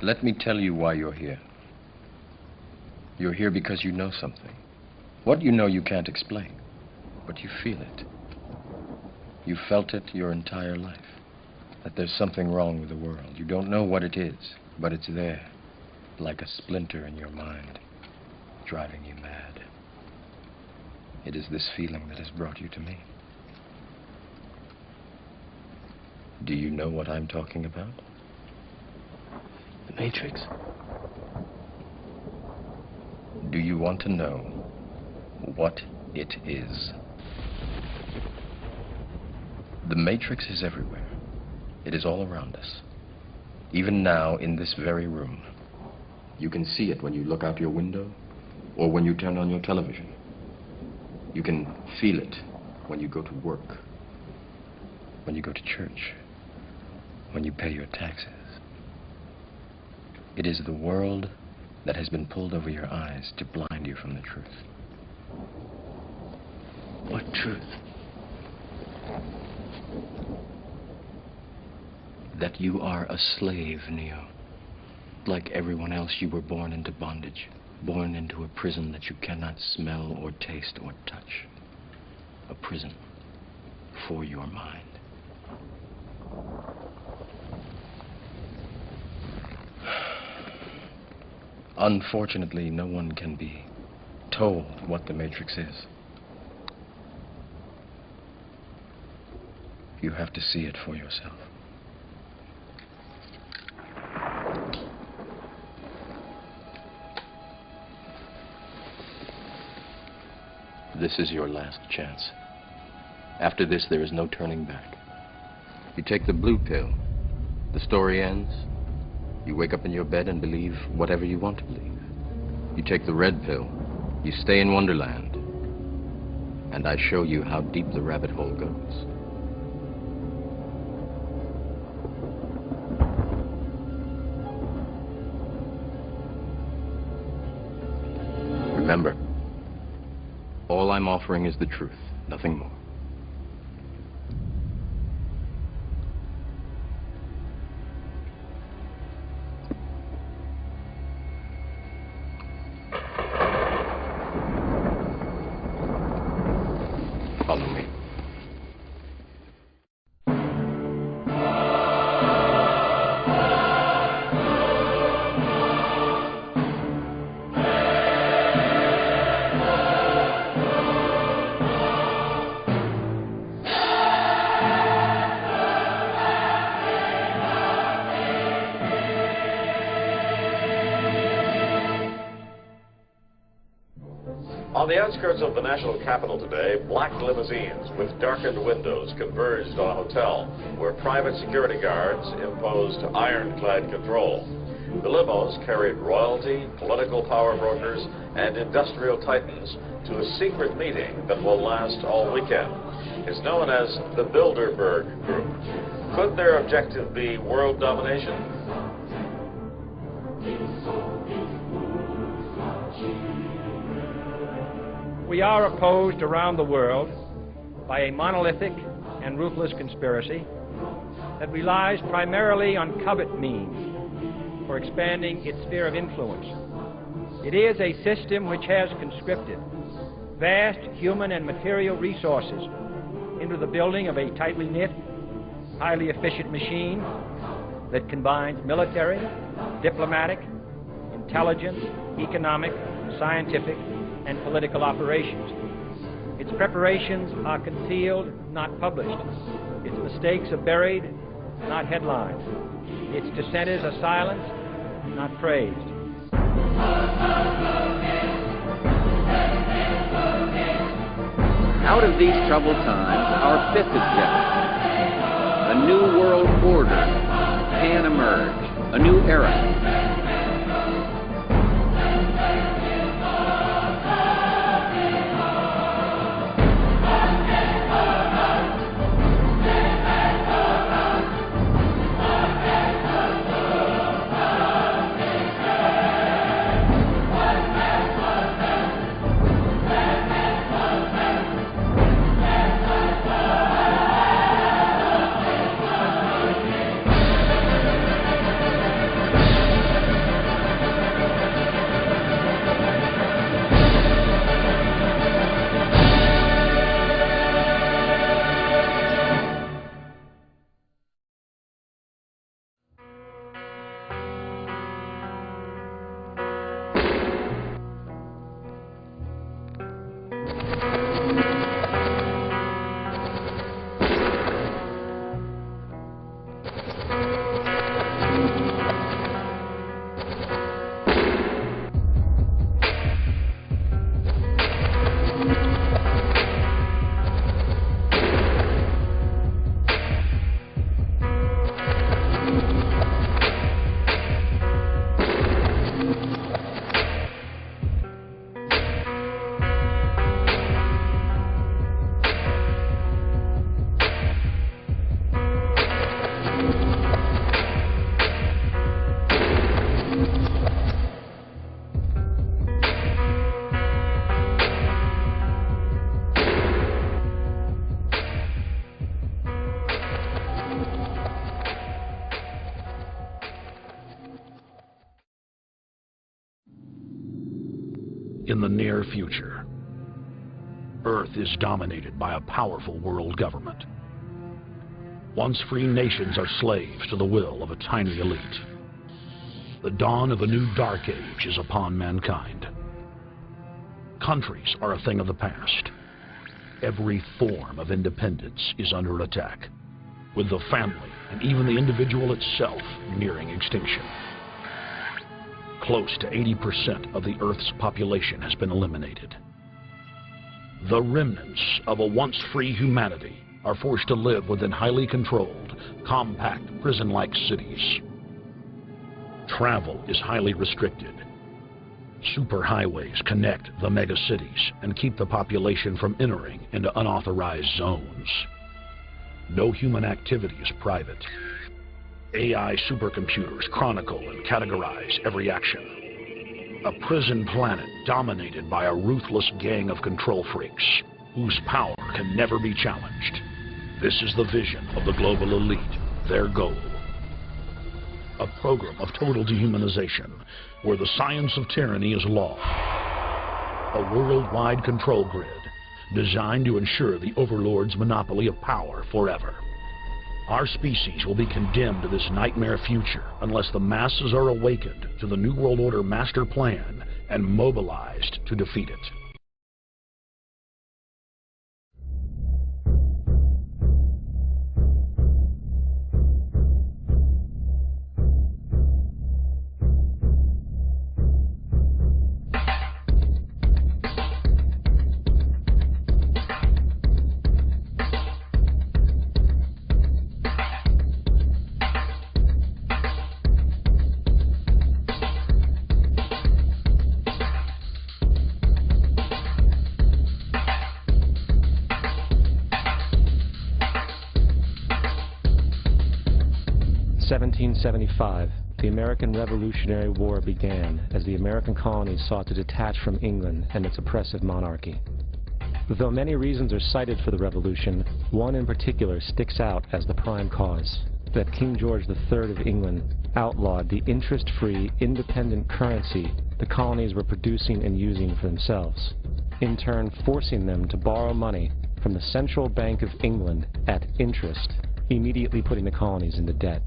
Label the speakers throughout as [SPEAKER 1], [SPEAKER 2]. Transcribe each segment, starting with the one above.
[SPEAKER 1] Let me tell you why you're here. You're here because you know something. What you know you can't explain, but you feel it. You felt it your entire life, that there's something wrong with the world. You don't know what it is, but it's there, like a splinter in your mind, driving you mad. It is this feeling that has brought you to me. Do you know what I'm talking about?
[SPEAKER 2] The Matrix.
[SPEAKER 1] Do you want to know what it is? The Matrix is everywhere. It is all around us. Even now, in this very room. You can see it when you look out your window or when you turn on your television. You can feel it when you go to work, when you go to church, when you pay your taxes. It is the world that has been pulled over your eyes to blind you from the truth.
[SPEAKER 2] What truth?
[SPEAKER 1] That you are a slave, Neo. Like everyone else, you were born into bondage, born into a prison that you cannot smell or taste or touch. A prison for your mind. Unfortunately, no one can be told what the Matrix is. You have to see it for yourself. This is your last chance. After this, there is no turning back. You take the blue pill. The story ends. You wake up in your bed and believe whatever you want to believe. You take the red pill. You stay in Wonderland. And I show you how deep the rabbit hole goes. Remember, all I'm offering is the truth, nothing more. Follow me.
[SPEAKER 3] On the outskirts of the national capital today, black limousines with darkened windows converged on a hotel where private security guards imposed ironclad control. The limos carried royalty, political power brokers, and industrial titans to a secret meeting that will last all weekend. It's known as the Bilderberg Group. Could their objective be world domination?
[SPEAKER 4] We are opposed around the world by a monolithic and ruthless conspiracy that relies primarily on covert means for expanding its sphere of influence. It is a system which has conscripted vast human and material resources into the building of a tightly knit, highly efficient machine that combines military, diplomatic, intelligence, economic, scientific, and political operations. Its preparations are concealed, not published. Its mistakes are buried, not headlined. Its dissenters are silenced, not praised.
[SPEAKER 5] Out of these troubled times, our fifth objective, a new world order, can emerge, a new era.
[SPEAKER 6] in the near future. Earth is dominated by a powerful world government. Once free nations are slaves to the will of a tiny elite. The dawn of a new dark age is upon mankind. Countries are a thing of the past. Every form of independence is under attack, with the family and even the individual itself nearing extinction. Close to 80% of the Earth's population has been eliminated. The remnants of a once free humanity are forced to live within highly controlled, compact, prison-like cities. Travel is highly restricted. Superhighways connect the megacities and keep the population from entering into unauthorized zones. No human activity is private. AI supercomputers chronicle and categorize every action. A prison planet dominated by a ruthless gang of control freaks whose power can never be challenged. This is the vision of the global elite, their goal. A program of total dehumanization where the science of tyranny is law. A worldwide control grid designed to ensure the overlord's monopoly of power forever. Our species will be condemned to this nightmare future unless the masses are awakened to the New World Order master plan and mobilized to defeat it.
[SPEAKER 7] In 1775, the American Revolutionary War began as the American colonies sought to detach from England and its oppressive monarchy. Though many reasons are cited for the revolution, one in particular sticks out as the prime cause: that King George III of England outlawed the interest-free, independent currency the colonies were producing and using for themselves, in turn forcing them to borrow money from the Central Bank of England at interest, immediately putting the colonies into debt.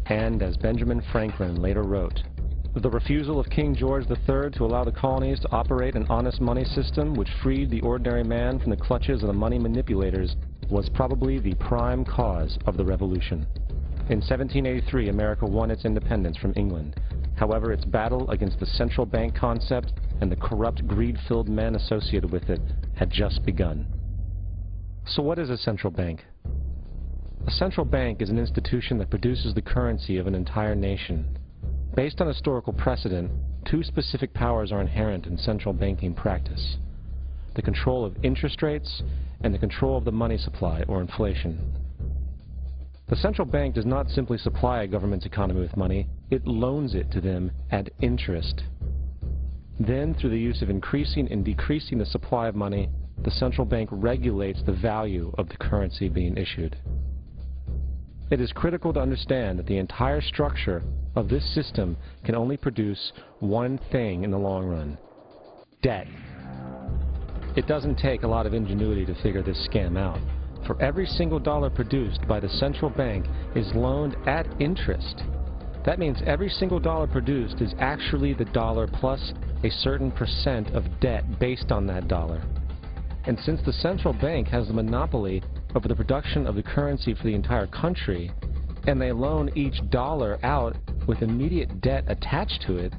[SPEAKER 7] And, as Benjamin Franklin later wrote, the refusal of King George III to allow the colonies to operate an honest money system which freed the ordinary man from the clutches of the money manipulators was probably the prime cause of the revolution. In 1783, America won its independence from England. However, its battle against the central bank concept and the corrupt, greed-filled men associated with it had just begun. So what is a central bank? A central bank is an institution that produces the currency of an entire nation. Based on historical precedent, two specific powers are inherent in central banking practice: the control of interest rates and the control of the money supply, or inflation. The central bank does not simply supply a government's economy with money, it loans it to them at interest. Then, through the use of increasing and decreasing the supply of money, the central bank regulates the value of the currency being issued. It is critical to understand that the entire structure of this system can only produce one thing in the long run: debt. It doesn't take a lot of ingenuity to figure this scam out. For every single dollar produced by the central bank is loaned at interest. That means every single dollar produced is actually the dollar plus a certain percent of debt based on that dollar. And since the central bank has the monopoly over the production of the currency for the entire country, and they loan each dollar out with immediate debt attached to it,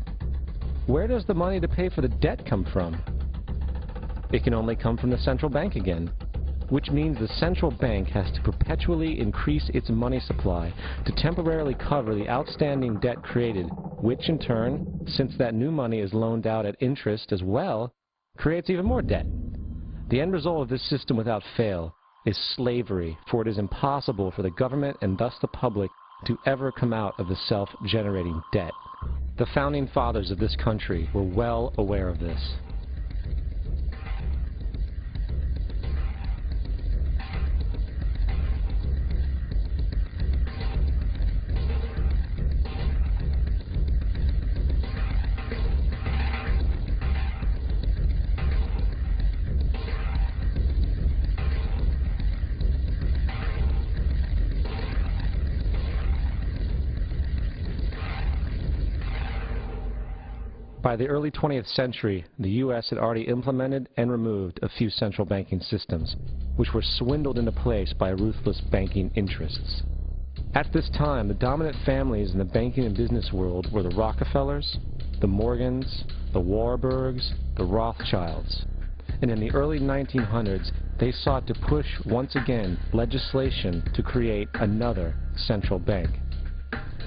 [SPEAKER 7] where does the money to pay for the debt come from? It can only come from the central bank again, which means the central bank has to perpetually increase its money supply to temporarily cover the outstanding debt created, which in turn, since that new money is loaned out at interest as well, creates even more debt. The end result of this system without fail is slavery, for it is impossible for the government and thus the public to ever come out of the self-generating debt. The founding fathers of this country were well aware of this. By the early 20th century, the U.S. had already implemented and removed a few central banking systems, which were swindled into place by ruthless banking interests. At this time, the dominant families in the banking and business world were the Rockefellers, the Morgans, the Warburgs, the Rothschilds. And in the early 1900s, they sought to push once again legislation to create another central bank.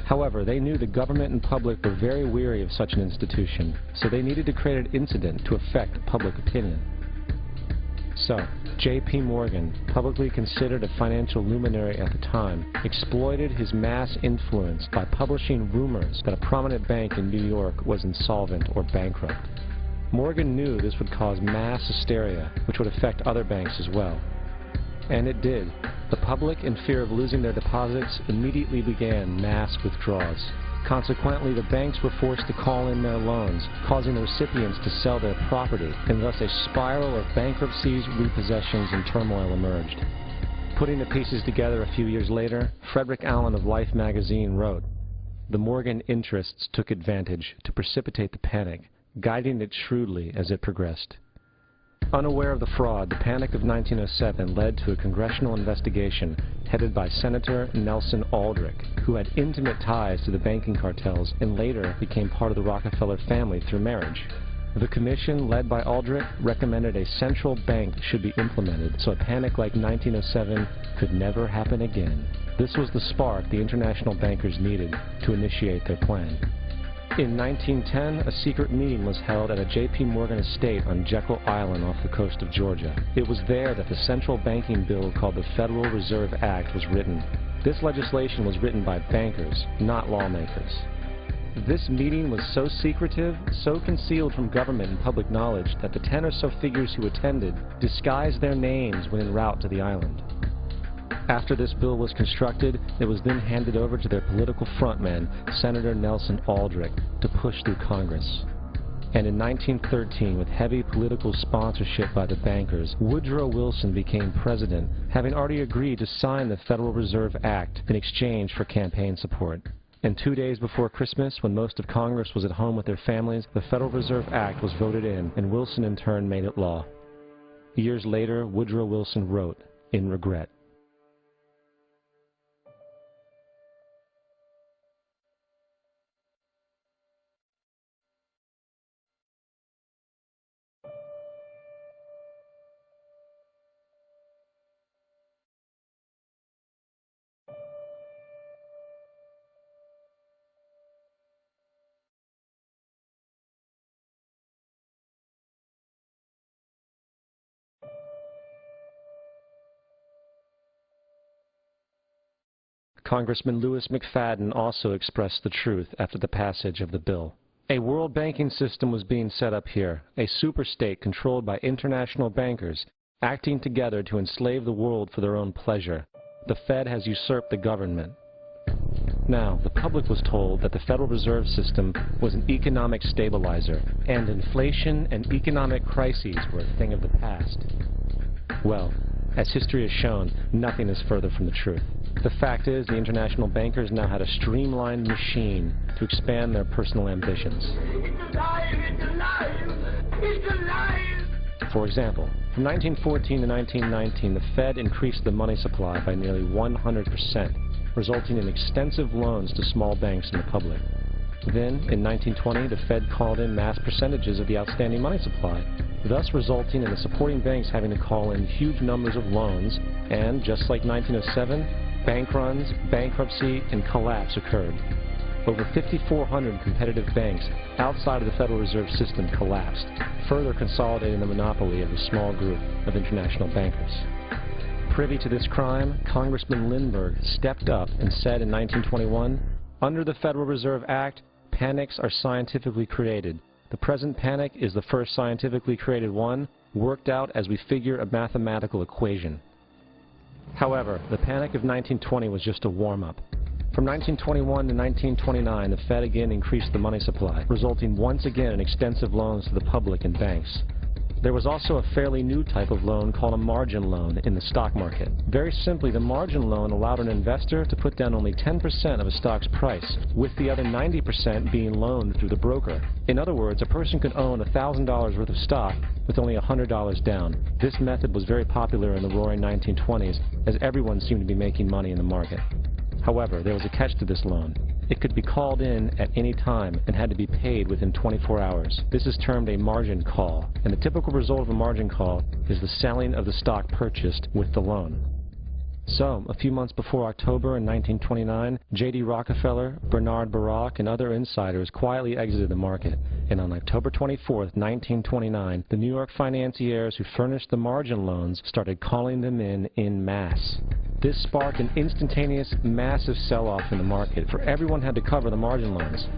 [SPEAKER 7] However, they knew the government and public were very weary of such an institution, so they needed to create an incident to affect public opinion. So, J.P. Morgan, publicly considered a financial luminary at the time, exploited his mass influence by publishing rumors that a prominent bank in New York was insolvent or bankrupt. Morgan knew this would cause mass hysteria, which would affect other banks as well. And it did. The public, in fear of losing their deposits, immediately began mass withdrawals. Consequently, the banks were forced to call in their loans, causing the recipients to sell their property, and thus a spiral of bankruptcies, repossessions, and turmoil emerged. Putting the pieces together a few years later, Frederick Allen of Life magazine wrote, "The Morgan interests took advantage to precipitate the panic, guiding it shrewdly as it progressed." Unaware of the fraud, the Panic of 1907 led to a congressional investigation headed by Senator Nelson Aldrich, who had intimate ties to the banking cartels and later became part of the Rockefeller family through marriage. The commission, led by Aldrich, recommended a central bank should be implemented so a panic like 1907 could never happen again. This was the spark the international bankers needed to initiate their plan. In 1910, a secret meeting was held at a J.P. Morgan estate on Jekyll Island off the coast of Georgia. It was there that the central banking bill called the Federal Reserve Act was written. This legislation was written by bankers, not lawmakers. This meeting was so secretive, so concealed from government and public knowledge that the 10 or so figures who attended disguised their names when en route to the island. After this bill was constructed, it was then handed over to their political frontman, Senator Nelson Aldrich, to push through Congress. And in 1913, with heavy political sponsorship by the bankers, Woodrow Wilson became president, having already agreed to sign the Federal Reserve Act in exchange for campaign support. And 2 days before Christmas, when most of Congress was at home with their families, the Federal Reserve Act was voted in, and Wilson in turn made it law. Years later, Woodrow Wilson wrote, in regret, Congressman Louis McFadden also expressed the truth after the passage of the bill. A world banking system was being set up here, a superstate controlled by international bankers, acting together to enslave the world for their own pleasure. The Fed has usurped the government. Now, the public was told that the Federal Reserve System was an economic stabilizer, and inflation and economic crises were a thing of the past. Well, as history has shown, nothing is further from the truth. The fact is, the international bankers now had a streamlined machine to expand their personal ambitions.
[SPEAKER 8] It's alive! It's alive! It's alive!
[SPEAKER 7] For example, from 1914 to 1919, the Fed increased the money supply by nearly 100%, resulting in extensive loans to small banks and the public. Then, in 1920, the Fed called in mass percentages of the outstanding money supply, thus resulting in the supporting banks having to call in huge numbers of loans, and, just like 1907, bank runs, bankruptcy, and collapse occurred. Over 5,400 competitive banks outside of the Federal Reserve System collapsed, further consolidating the monopoly of a small group of international bankers. Privy to this crime, Congressman Lindbergh stepped up and said in 1921, "Under the Federal Reserve Act, panics are scientifically created. The present panic is the first scientifically created one, worked out as we figure a mathematical equation." However, the panic of 1920 was just a warm-up. From 1921 to 1929, the Fed again increased the money supply, resulting once again in extensive loans to the public and banks. There was also a fairly new type of loan called a margin loan in the stock market. Very simply, the margin loan allowed an investor to put down only 10% of a stock's price, with the other 90% being loaned through the broker. In other words, a person could own $1,000 worth of stock with only $100 down. This method was very popular in the roaring 1920s, as everyone seemed to be making money in the market. However, there was a catch to this loan. It could be called in at any time and had to be paid within 24 hours. This is termed a margin call, and the typical result of a margin call is the selling of the stock purchased with the loan. So, a few months before October in 1929, J.D. Rockefeller, Bernard Baruch, and other insiders quietly exited the market, and on October 24, 1929, the New York financiers who furnished the margin loans started calling them in masse. This sparked an instantaneous, massive sell-off in the market, for everyone had to cover the margin loans.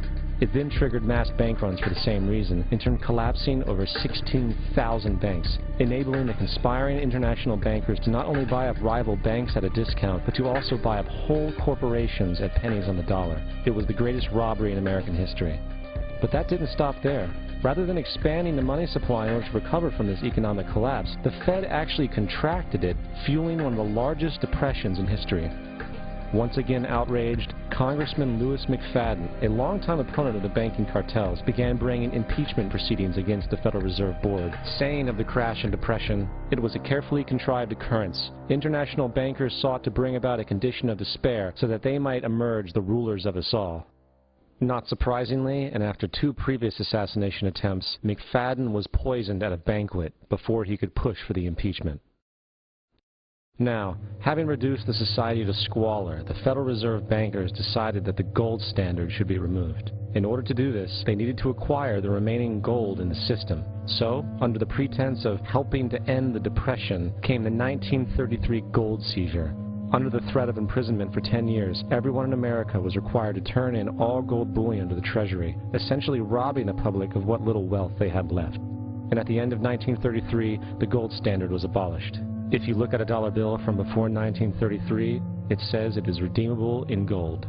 [SPEAKER 7] It then triggered mass bank runs for the same reason, in turn collapsing over 16,000 banks, enabling the conspiring international bankers to not only buy up rival banks at a discount, but to also buy up whole corporations at pennies on the dollar. It was the greatest robbery in American history. But that didn't stop there. Rather than expanding the money supply in order to recover from this economic collapse, the Fed actually contracted it, fueling one of the largest depressions in history. Once again outraged, Congressman Louis McFadden, a longtime opponent of the banking cartels, began bringing impeachment proceedings against the Federal Reserve Board, saying of the crash and depression, it was a carefully contrived occurrence. International bankers sought to bring about a condition of despair so that they might emerge the rulers of us all. Not surprisingly, and after 2 previous assassination attempts, McFadden was poisoned at a banquet before he could push for the impeachment. Now, having reduced the society to squalor, the Federal Reserve bankers decided that the gold standard should be removed. In order to do this, they needed to acquire the remaining gold in the system. So, under the pretense of helping to end the Depression, came the 1933 gold seizure. Under the threat of imprisonment for 10 years, everyone in America was required to turn in all gold bullion to the Treasury, essentially robbing the public of what little wealth they had left. And at the end of 1933, the gold standard was abolished. If you look at a dollar bill from before 1933, it says it is redeemable in gold.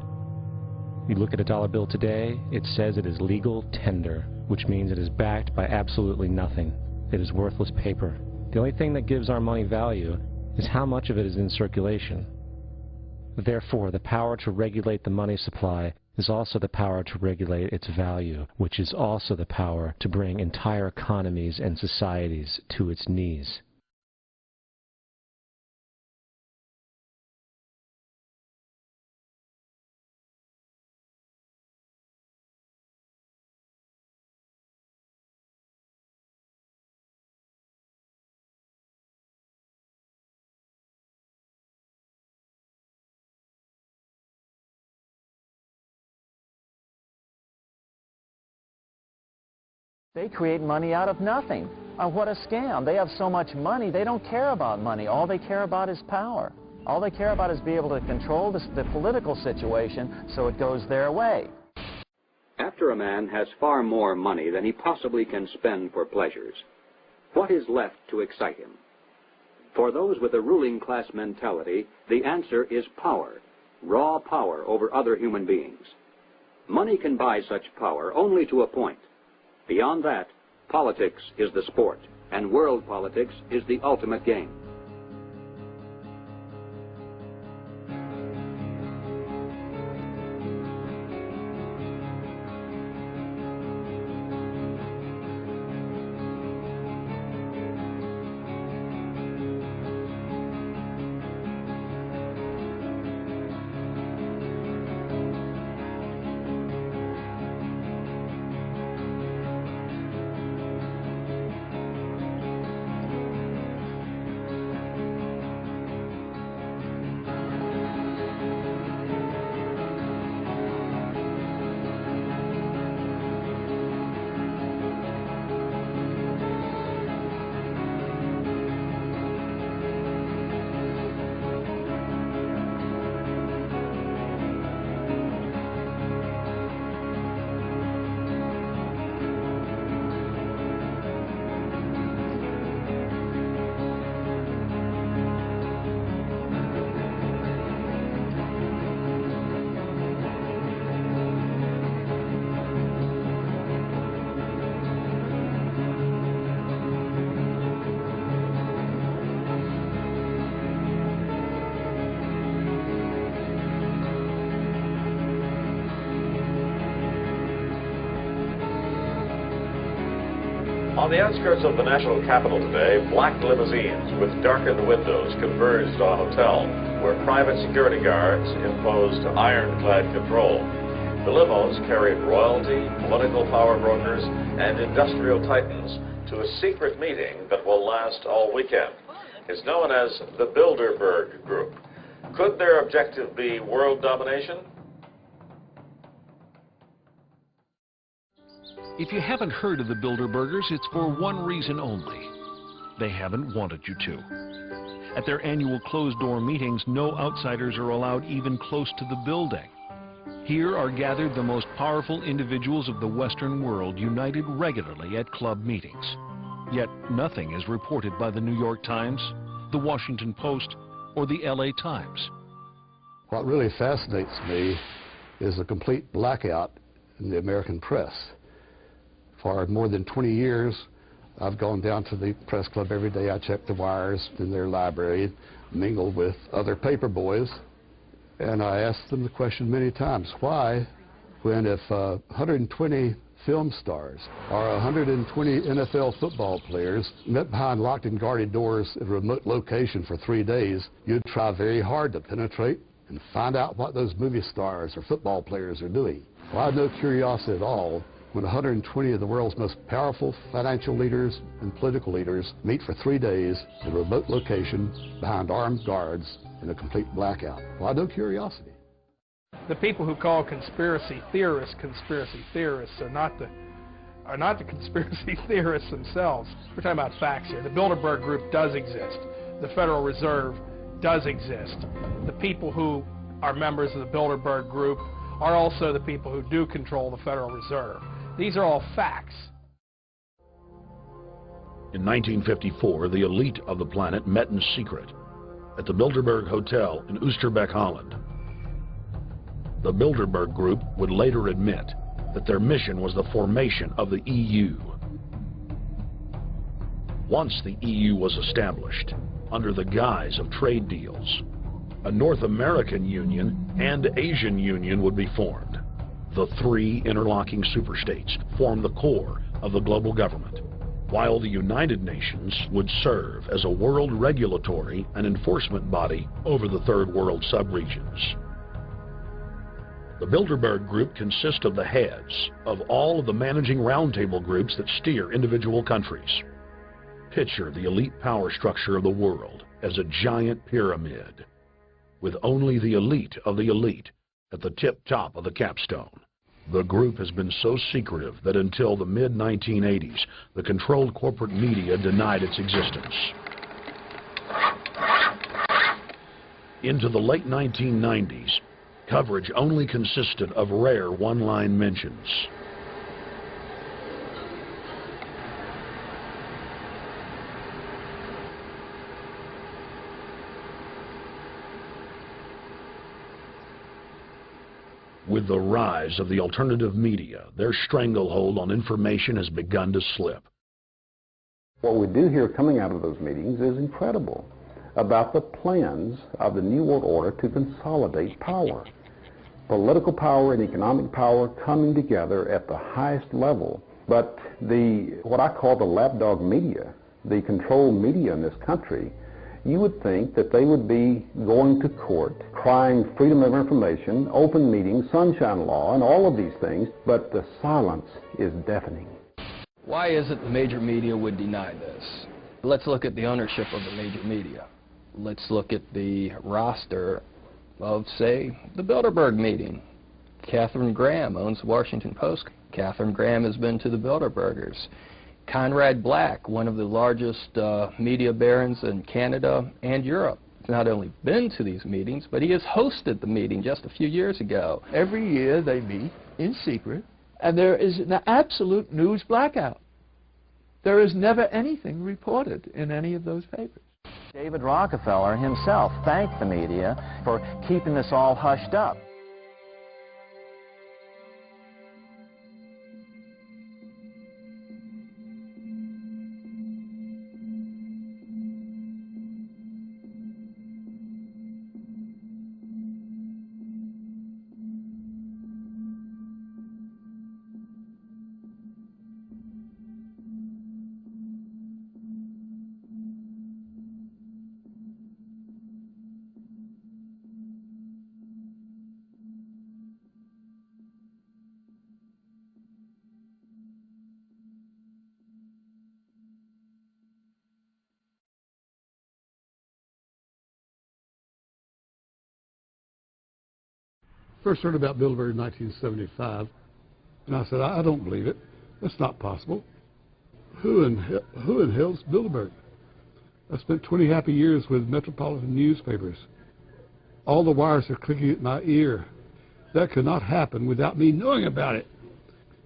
[SPEAKER 7] You look at a dollar bill today, it says it is legal tender, which means it is backed by absolutely nothing. It is worthless paper. The only thing that gives our money value is how much of it is in circulation. Therefore, the power to regulate the money supply is also the power to regulate its value, which is also the power to bring entire economies and societies to its knees.
[SPEAKER 9] They create money out of nothing. What a scam. They have so much money, they don't care about money. All they care about is power. All they care about is being able to control the political situation so it goes their way.
[SPEAKER 5] After a man has far more money than he possibly can spend for pleasures, what is left to excite him? For those with a ruling class mentality, the answer is power, raw power over other human beings. Money can buy such power only to a point. Beyond that, politics is the sport, and world politics is the ultimate game.
[SPEAKER 3] On the outskirts of the national capital today, black limousines with darkened windows converged on a hotel where private security guards imposed ironclad control. The limos carried royalty, political power brokers, and industrial titans to a secret meeting that will last all weekend. It's known as the Bilderberg Group. Could their objective be world domination?
[SPEAKER 6] If you haven't heard of the Bilderbergers, it's for one reason only. They haven't wanted you to. At their annual closed-door meetings, no outsiders are allowed even close to the building. Here are gathered the most powerful individuals of the Western world, united regularly at club meetings. Yet nothing is reported by the New York Times, the Washington Post, or the LA Times.
[SPEAKER 10] What really fascinates me is the complete blackout in the American press. For more than 20 years, I've gone down to the press club every day. I check the wires in their library, mingle with other paper boys, and I asked them the question many times, why, when if 120 film stars or 120 NFL football players met behind locked and guarded doors at a remote location for 3 days, you'd try very hard to penetrate and find out what those movie stars or football players are doing. Well, I had no curiosity at all when 120 of the world's most powerful financial leaders and political leaders meet for 3 days in a remote location behind armed guards in a complete blackout. Well, I had no curiosity.
[SPEAKER 11] The people who call conspiracy theorists are not the conspiracy theorists themselves. We're talking about facts here. The Bilderberg Group does exist. The Federal Reserve does exist. The people who are members of the Bilderberg Group are also the people who do control the Federal Reserve. These are all facts.
[SPEAKER 6] In 1954, the elite of the planet met in secret at the Bilderberg Hotel in Oosterbeek, Holland. The Bilderberg Group would later admit that their mission was the formation of the EU. Once the EU was established, under the guise of trade deals, a North American Union and Asian Union would be formed. The three interlocking superstates formed the core of the global government, while the United Nations would serve as a world regulatory and enforcement body over the Third World subregions. The Bilderberg Group consists of the heads of all of the managing roundtable groups that steer individual countries. Picture the elite power structure of the world as a giant pyramid, with only the elite of the elite at the tip top of the capstone. The group has been so secretive that until the mid-1980s, the controlled corporate media denied its existence. Into the late 1990s, coverage only consisted of rare one-line mentions. With the rise of the alternative media, their stranglehold on information has begun to slip.
[SPEAKER 12] What we do hear coming out of those meetings is incredible about the plans of the New World Order to consolidate power. Political power and economic power coming together at the highest level. But what I call the lapdog media, the controlled media in this country, you would think that they would be going to court, crying freedom of information, open meetings, sunshine law, and all of these things, but the silence is deafening.
[SPEAKER 2] Why is it the major media would deny this? Let's look at the ownership of the major media. Let's look at the roster of, say, the Bilderberg meeting. Katharine Graham owns the Washington Post. Katharine Graham has been to the Bilderbergers. Conrad Black, one of the largest media barons in Canada and Europe, has not only been to these meetings, but he has hosted the meeting just a few years ago.
[SPEAKER 13] Every year they meet in secret, and there is an absolute news blackout. There is never anything reported in any of those papers.
[SPEAKER 9] David Rockefeller himself thanked the media for keeping this all hushed up.
[SPEAKER 10] First heard about Bilderberg in 1975, and I said, I don't believe it. That's not possible. Who in hell's Bilderberg? I spent 20 happy years with metropolitan newspapers. All the wires are clicking at my ear. That could not happen without me knowing about it.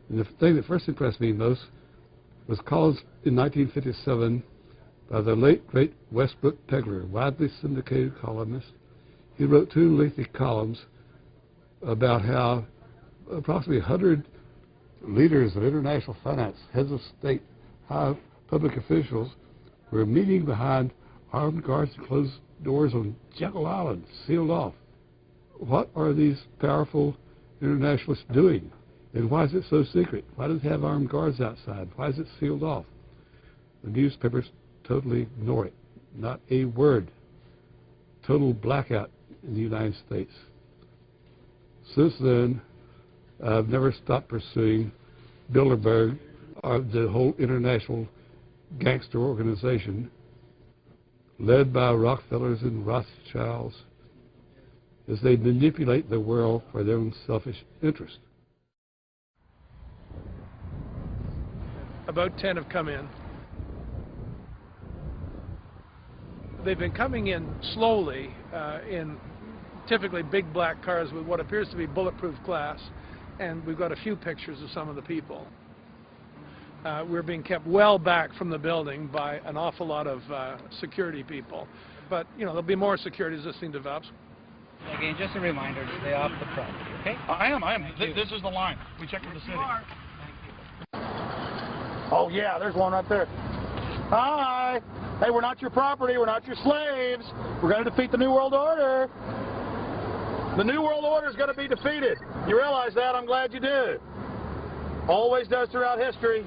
[SPEAKER 10] And the thing that first impressed me most was calls in 1957 by the late, great Westbrook Pegler, widely syndicated columnist. He wrote 2 lengthy columns about how approximately 100 leaders of international finance, heads of state, high public officials, were meeting behind armed guards and closed doors on Jekyll Island, sealed off. What are these powerful internationalists doing? And why is it so secret? Why does it have armed guards outside? Why is it sealed off? The newspapers totally ignore it. Not a word. Total blackout in the United States. Since then, I've never stopped pursuing Bilderberg, or the whole international gangster organization led by Rockefellers and Rothschilds as they manipulate the world for their own selfish interest.
[SPEAKER 11] About 10 have come in. They've been coming in slowly in typically big black cars with what appears to be bulletproof glass, and we've got a few pictures of some of the people. We're being kept well back from the building by an awful lot of security people. But, you know, there'll be more security as this thing develops.
[SPEAKER 14] Again, just a reminder to stay off the property, okay?
[SPEAKER 15] I am. This is the line. We checked with the city.
[SPEAKER 16] Oh, yeah, there's one right there. Hi. Hey, we're not your property. We're not your slaves. We're going to defeat the New World Order. The New World Order is going to be defeated. You realize that? I'm glad you do. Always does throughout history.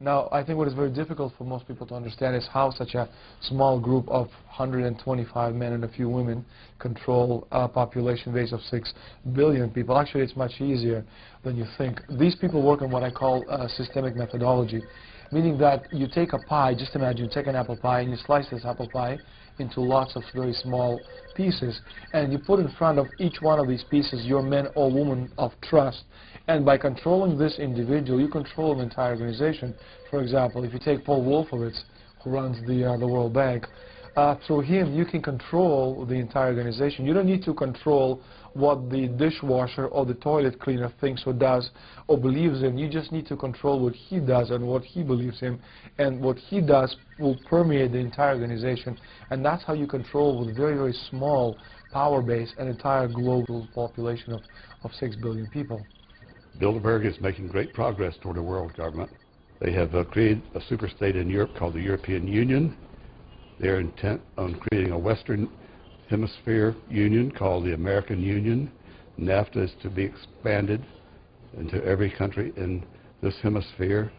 [SPEAKER 17] Now, I think what is very difficult for most people to understand is how such a small group of 125 men and a few women control a population base of 6 billion people. Actually, it's much easier than you think. These people work on what I call systemic methodology, meaning that you take a pie, just imagine you take an apple pie and you slice this apple pie into lots of very small pieces, and you put in front of each one of these pieces your men or women of trust. And by controlling this individual, you control an entire organization. For example, if you take Paul Wolfowitz, who runs the World Bank, through him you can control the entire organization. You don't need to control what the dishwasher or the toilet cleaner thinks or does or believes in. You just need to control what he does and what he believes in, and what he does will permeate the entire organization. And that's how you control, with very, very small power base, an entire global population of 6 billion people.
[SPEAKER 10] Bilderberg is making great progress toward a world government. They have created a superstate in Europe called the European Union. They're intent on creating a Western Hemisphere Union called the American Union. NAFTA is to be expanded into every country in this hemisphere.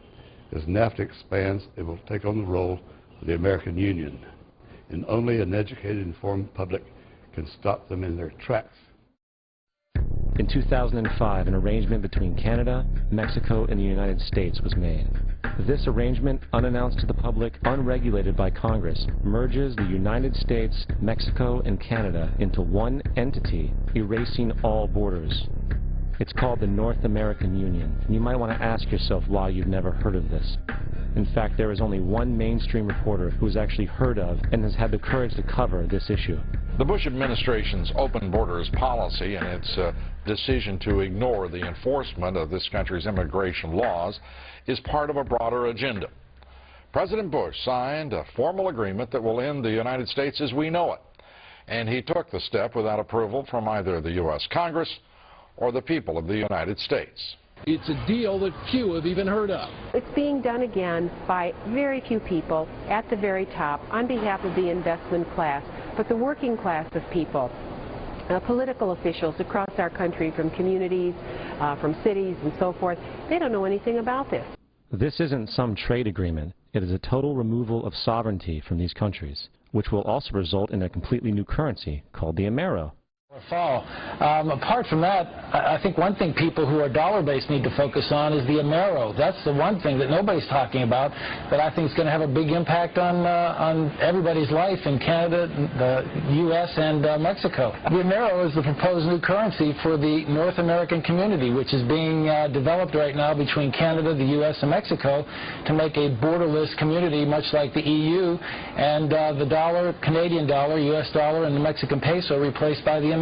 [SPEAKER 10] As NAFTA expands, it will take on the role of the American Union. And only an educated, informed public can stop them in their tracks.
[SPEAKER 7] In 2005, an arrangement between Canada, Mexico, and the United States was made. This arrangement, unannounced to the public, unregulated by Congress, merges the United States, Mexico, and Canada into one entity, erasing all borders. It's called the North American Union, and you might want to ask yourself why you've never heard of this. In fact, there is only one mainstream reporter who has actually heard of and has had the courage to cover this issue.
[SPEAKER 18] The Bush administration's open borders policy and its decision to ignore the enforcement of this country's immigration laws is part of a broader agenda. President Bush signed a formal agreement that will end the United States as we know it, and he took the step without approval from either the U.S. Congress or the people of the United States.
[SPEAKER 19] It's a deal that few have even heard of.
[SPEAKER 20] It's being done again by very few people at the very top on behalf of the investment class, but the working class of people, political officials across our country, from communities, from cities and so forth, they don't know anything about this.
[SPEAKER 7] This isn't some trade agreement. It is a total removal of sovereignty from these countries, which will also result in a completely new currency called the Amero.
[SPEAKER 21] Fall. Apart from that, I think one thing people who are dollar-based need to focus on is the Amero. That's the one thing that nobody's talking about that I think is going to have a big impact on everybody's life in Canada, the U.S., and Mexico. The Amero is the proposed new currency for the North American community, which is being developed right now between Canada, the U.S., and Mexico to make a borderless community, much like the EU, and the dollar, Canadian dollar, U.S. dollar, and the Mexican peso replaced by the Amero.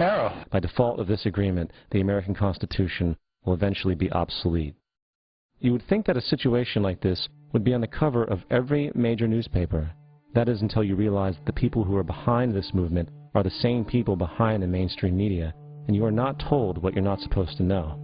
[SPEAKER 7] By default of this agreement, the American Constitution will eventually be obsolete. You would think that a situation like this would be on the cover of every major newspaper. That is until you realize that the people who are behind this movement are the same people behind the mainstream media, and you are not told what you're not supposed to know.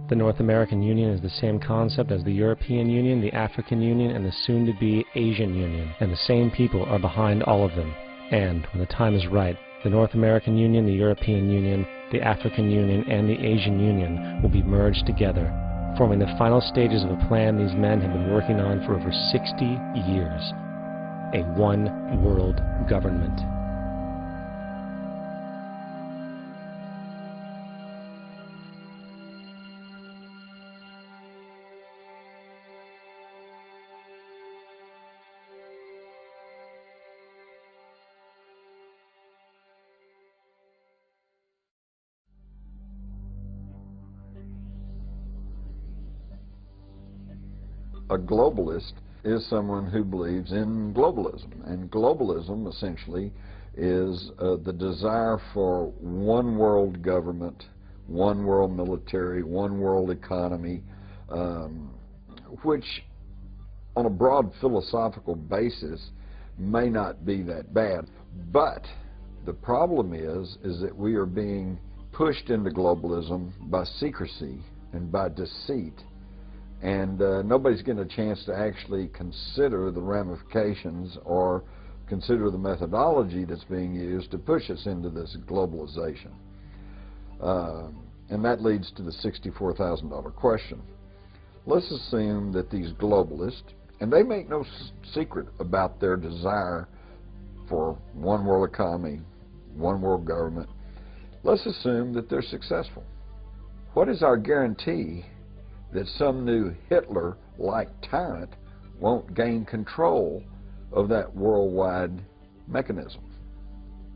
[SPEAKER 7] The North American Union is the same concept as the European Union, the African Union, and the soon-to-be Asian Union, and the same people are behind all of them. And, when the time is right, the North American Union, the European Union, the African Union, and the Asian Union will be merged together, forming the final stages of a plan these men have been working on for over 60 years. A one-world government.
[SPEAKER 22] A globalist is someone who believes in globalism, and globalism essentially is the desire for one world government, one world military, one world economy, which on a broad philosophical basis may not be that bad. But the problem is that we are being pushed into globalism by secrecy and by deceit. And nobody's getting a chance to actually consider the ramifications or consider the methodology that's being used to push us into this globalization. And that leads to the $64,000 question. Let's assume that these globalists, and they make no secret about their desire for one world economy, one world government, let's assume that they're successful. What is our guarantee that some new Hitler-like tyrant won't gain control of that worldwide mechanism?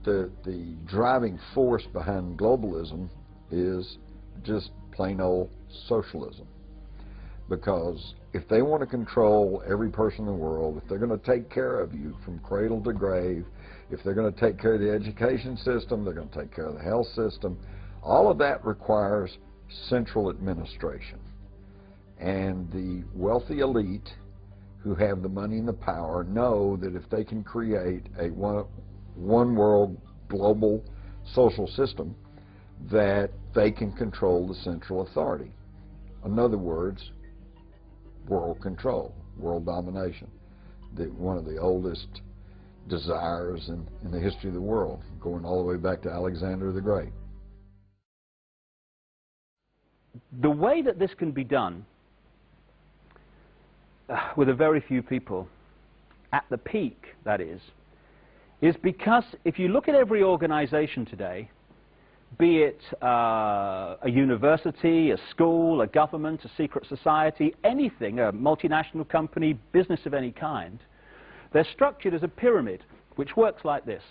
[SPEAKER 22] The driving force behind globalism is just plain old socialism. Because if they want to control every person in the world, if they're going to take care of you from cradle to grave, if they're going to take care of the education system, they're going to take care of the health system, all of that requires central administration. And the wealthy elite who have the money and the power know that if they can create a one world global social system, that they can control the central authority. In other words, world control, world domination, one of the oldest desires in the history of the world, going all the way back to Alexander the Great.
[SPEAKER 23] The way that this can be done with a very few people, at the peak, that is because if you look at every organization today, be it a university, a school, a government, a secret society, anything, a multinational company, business of any kind, they're structured as a pyramid, which works like this.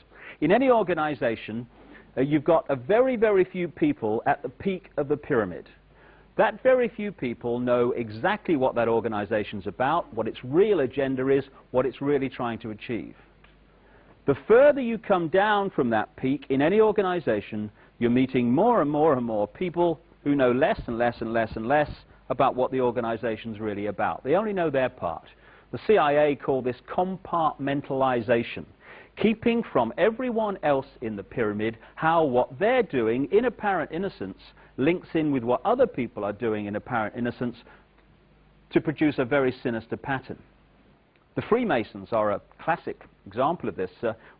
[SPEAKER 23] In any organization, you've got a very, very few people at the peak of the pyramid. That very few people know exactly what that organization's about, what its real agenda is, what it's really trying to achieve. The further you come down from that peak in any organization, you're meeting more and more and more people who know less and less and less and less about what the organization's really about. They only know their part. The CIA call this compartmentalization, keeping from everyone else in the pyramid how what they're doing in apparent innocence links in with what other people are doing in apparent innocence to produce a very sinister pattern. The Freemasons are a classic example of this.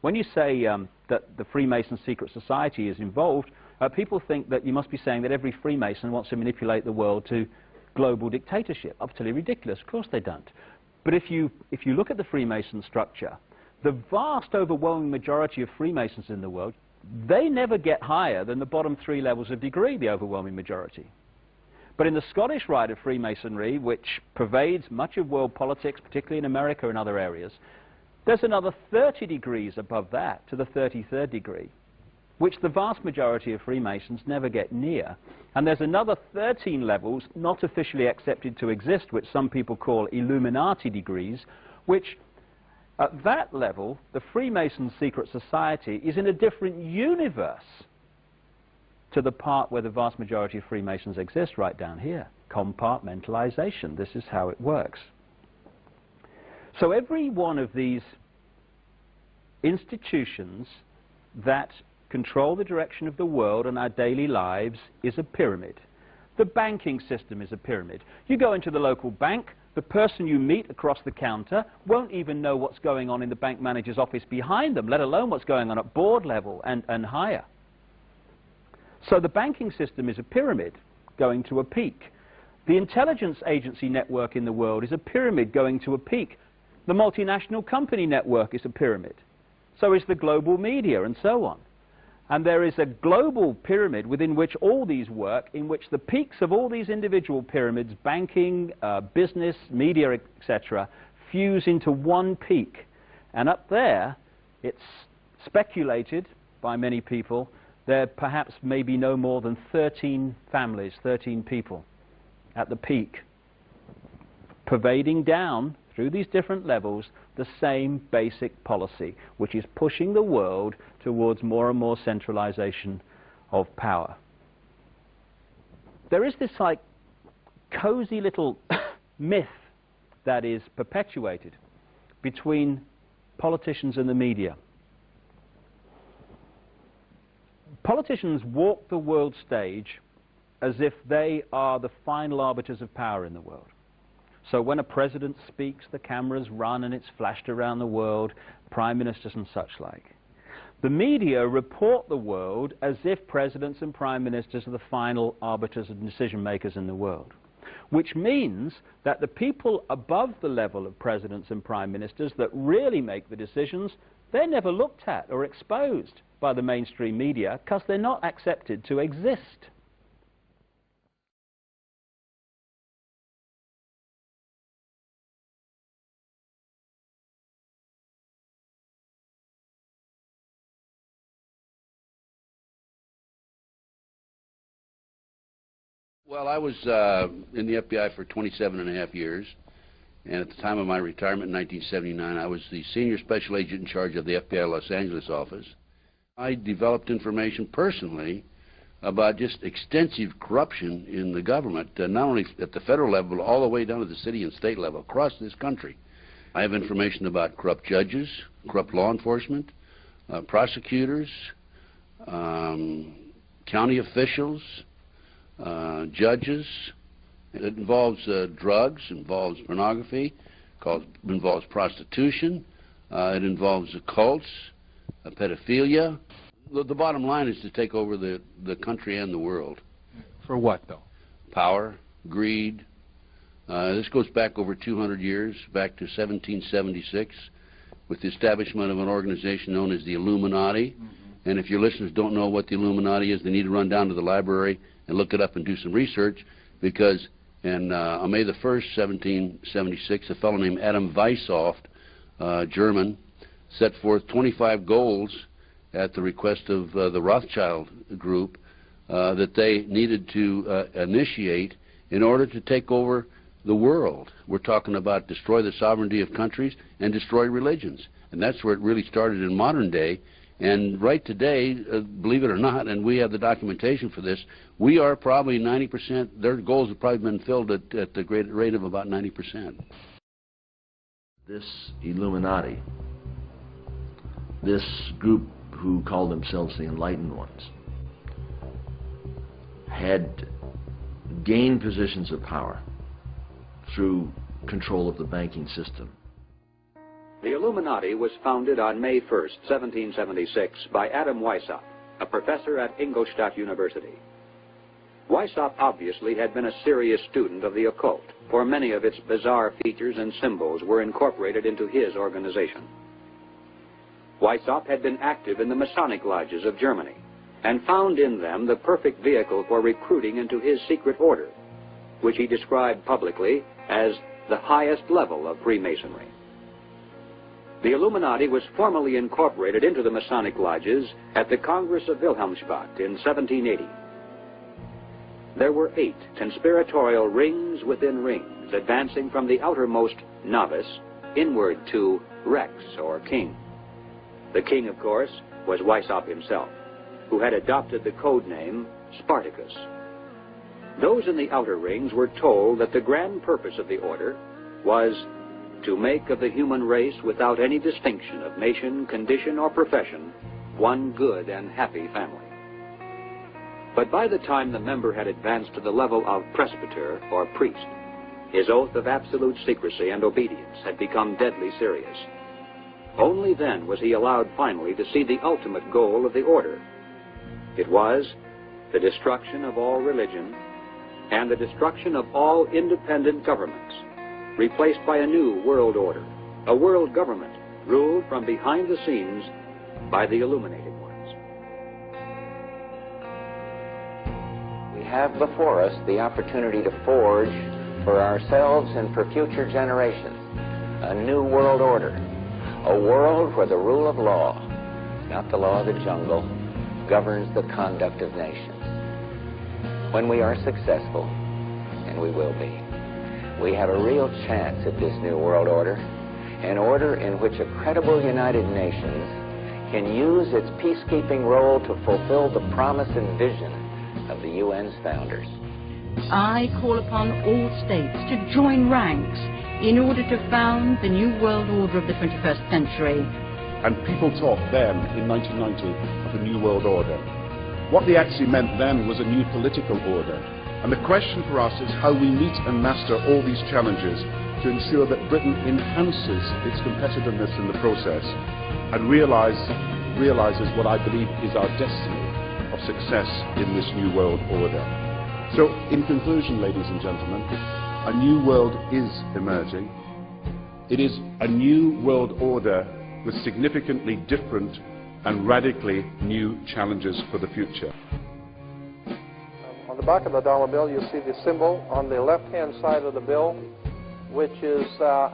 [SPEAKER 23] When you say that the Freemason secret society is involved, people think that you must be saying that every Freemason wants to manipulate the world to global dictatorship. Utterly ridiculous. Of course they don't. But if you look at the Freemason structure, the vast overwhelming majority of Freemasons in the world, they never get higher than the bottom 3 levels of degree, the overwhelming majority. But in the Scottish rite of Freemasonry, which pervades much of world politics, particularly in America and other areas, there's another 30 degrees above that, to the 33rd degree, which the vast majority of Freemasons never get near. And there's another 13 levels not officially accepted to exist, which some people call Illuminati degrees, which at that level, the Freemason secret society is in a different universe to the part where the vast majority of Freemasons exist, right down here. Compartmentalization. This is how it works. So every one of these institutions that control the direction of the world and our daily lives is a pyramid. The banking system is a pyramid. You go into the local bank, the person you meet across the counter won't even know what's going on in the bank manager's office behind them, let alone what's going on at board level and higher. So the banking system is a pyramid going to a peak. The intelligence agency network in the world is a pyramid going to a peak. The multinational company network is a pyramid. So is the global media, and so on. And there is a global pyramid within which all these work, in which the peaks of all these individual pyramids, banking, business, media, etc., fuse into one peak. And up there, it's speculated by many people, there perhaps may be no more than 13 families, 13 people at the peak, pervading down through these different levels the same basic policy, which is pushing the world towards more and more centralization of power. There is this like cozy little myth that is perpetuated between politicians and the media. Politicians walk the world stage as if they are the final arbiters of power in the world. So when a president speaks, the cameras run and it's flashed around the world, prime ministers and such like. The media report the world as if presidents and prime ministers are the final arbiters and decision makers in the world, which means that the people above the level of presidents and prime ministers that really make the decisions, they're never looked at or exposed by the mainstream media because they're not accepted to exist.
[SPEAKER 1] Well, I was in the FBI for 27.5 years, and at the time of my retirement in 1979, I was the senior special agent in charge of the FBI Los Angeles office. I developed information personally about just extensive corruption in the government, not only at the federal level, but all the way down to the city and state level across this country. I have information about corrupt judges, corrupt law enforcement, prosecutors, county officials, judges. It involves drugs, involves pornography, involves prostitution, it involves occults, pedophilia. The bottom line is to take over the country and the world.
[SPEAKER 4] For what, though?
[SPEAKER 1] Power, greed. This goes back over 200 years, back to 1776, with the establishment of an organization known as the Illuminati. And if your listeners don't know what the Illuminati is, they need to run down to the library and look it up and do some research, because on May the 1st, 1776, a fellow named Adam Weishaupt, German, set forth 25 goals at the request of the Rothschild group that they needed to initiate in order to take over the world. We're talking about destroy the sovereignty of countries and destroy religions. And that's where it really started in modern day. And right today, believe it or not, and we have the documentation for this, we are probably 90%, their goals have probably been filled at the great rate of about 90%.
[SPEAKER 8] This Illuminati, this group who call themselves the Enlightened Ones, had gained positions of power through control of the banking system.
[SPEAKER 5] The Illuminati was founded on May 1st, 1776, by Adam Weishaupt, a professor at Ingolstadt University. Weishaupt obviously had been a serious student of the occult, for many of its bizarre features and symbols were incorporated into his organization. Weishaupt had been active in the Masonic lodges of Germany and found in them the perfect vehicle for recruiting into his secret order, which he described publicly as the highest level of Freemasonry. The Illuminati was formally incorporated into the Masonic lodges at the Congress of Wilhelmsbad in 1780. There were 8 conspiratorial rings within rings, advancing from the outermost novice inward to Rex, or king. The king, of course, was Weishaupt himself, who had adopted the code name Spartacus. Those in the outer rings were told that the grand purpose of the order was to make of the human race, without any distinction of nation, condition, or profession, one good and happy family. But by the time the member had advanced to the level of presbyter, or priest, his oath of absolute secrecy and obedience had become deadly serious. Only then was he allowed finally to see the ultimate goal of the order. It was the destruction of all religion and the destruction of all independent governments, replaced by a new world order, a world government ruled from behind the scenes by the illuminated ones.
[SPEAKER 3] We have before us the opportunity to forge for ourselves and for future generations a new world order, a world where the rule of law, not the law of the jungle, governs the conduct of nations. When we are successful, and we will be, we have a real chance at this new world order, an order in which a credible United Nations can use its peacekeeping role to fulfill the promise and vision of the UN's founders.
[SPEAKER 4] I call upon all states to join ranks in order to found the new world order of the 21st century.
[SPEAKER 6] And people talked then, in 1990, of a new world order. What they actually meant then was a new political order. And the question for us is how we meet and master all these challenges to ensure that Britain enhances its competitiveness in the process and realizes what I believe is our destiny of success in this new world order. So, in conclusion, ladies and gentlemen, a new world is emerging. It is a new world order with significantly different and radically new challenges for the future.
[SPEAKER 24] On the back of the dollar bill, you see the symbol on the left-hand side of the bill, which is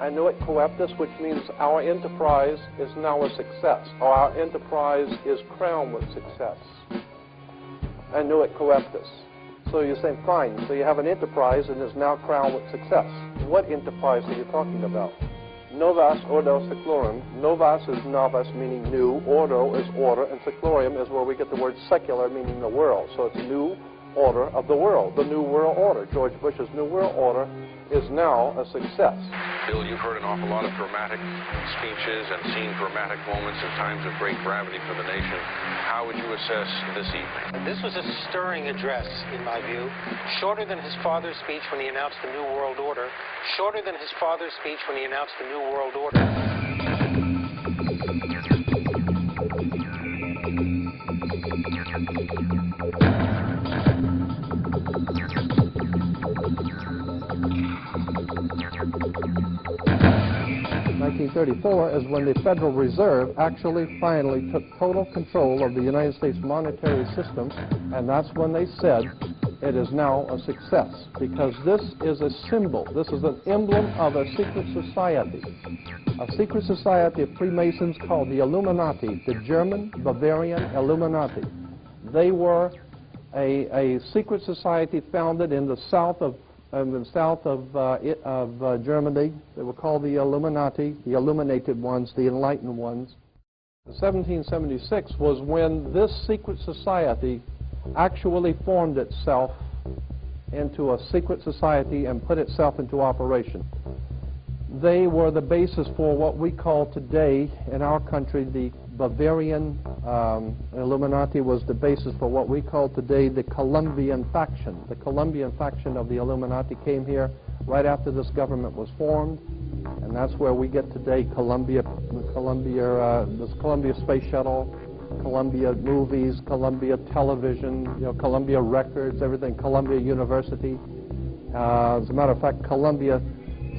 [SPEAKER 24] annuit coeptus, which means our enterprise is now a success, or our enterprise is crowned with success. Annuit coeptus. So you're saying, fine, so you have an enterprise and is now crowned with success. What enterprise are you talking about? Novus ordo seclorum. Novus is novice, meaning new. Ordo is order, and seclorum is where we get the word secular, meaning the world. So it's new order of the world, the new world order. George Bush's new world order is now a success.
[SPEAKER 18] Bill, you've heard an awful lot of dramatic speeches and seen dramatic moments in times of great gravity for the nation. How would you assess this evening?
[SPEAKER 25] This was a stirring address, in my view. Shorter than his father's speech when he announced the New World Order. Shorter than his father's speech when he announced the New World Order.
[SPEAKER 24] 1934 is when the Federal Reserve actually finally took total control of the United States monetary system, and that's when they said it is now a success, because this is a symbol, this is an emblem of a secret society of Freemasons called the Illuminati, the German Bavarian Illuminati. They were a secret society founded in the south of Germany. They were called the Illuminati, the illuminated ones, the enlightened ones. 1776 was when this secret society actually formed itself into a secret society and put itself into operation. They were the basis for what we call today in our country the Bavarian Illuminati was the basis for what we call today the Colombian faction. The Colombian faction of the Illuminati came here right after this government was formed, and that's where we get today Columbia Space Shuttle, Columbia Movies, Columbia Television, Columbia Records, everything, Columbia University. As a matter of fact, Columbia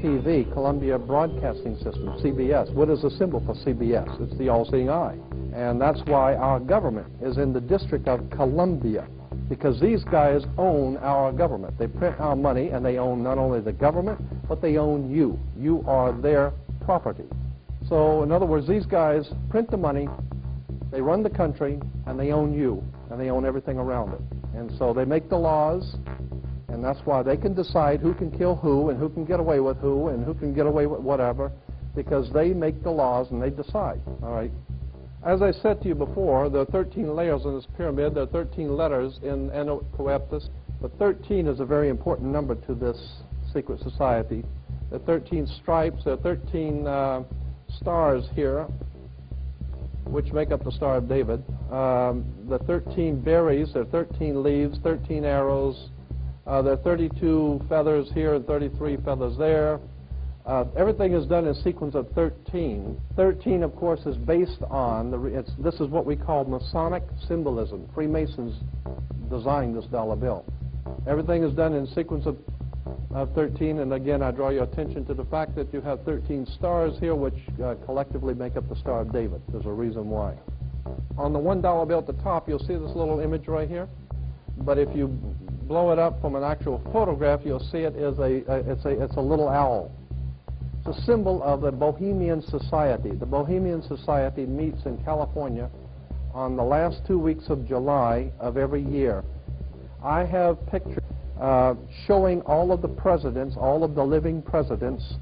[SPEAKER 2] TV, Columbia Broadcasting System, CBS. What is the symbol for CBS? It's the all-seeing eye. And that's why our government is in the District of Columbia, because these guys own our government. They print our money, and they own not only the government, but they own you. You are their property. So, in other words, these guys print the money, they run the country, and they own you, and they own everything around it. And so they make the laws, and that's why they can decide who can kill who, and who can get away with who, and who can get away with whatever, because they make the laws and they decide, all right? As I said to you before, there are 13 layers in this pyramid. There are 13 letters in Inuit Coeptus, but 13 is a very important number to this secret society. There are 13 stripes. There are 13 stars here, which make up the Star of David. The 13 berries, there are 13 leaves, 13 arrows. There are 32 feathers here and 33 feathers there. Everything is done in sequence of 13. 13, of course, is based on, this is what we call Masonic symbolism. Freemasons designed this dollar bill. Everything is done in sequence of 13, and again, I draw your attention to the fact that you have 13 stars here, which collectively make up the Star of David. There's a reason why. On the $1 bill at the top, you'll see this little image right here, but if you blow it up from an actual photograph, you'll see it is it's a little owl. It's a symbol of the Bohemian Society. The Bohemian Society meets in California on the last 2 weeks of July of every year. I have pictures showing all of the presidents, all of the living presidents,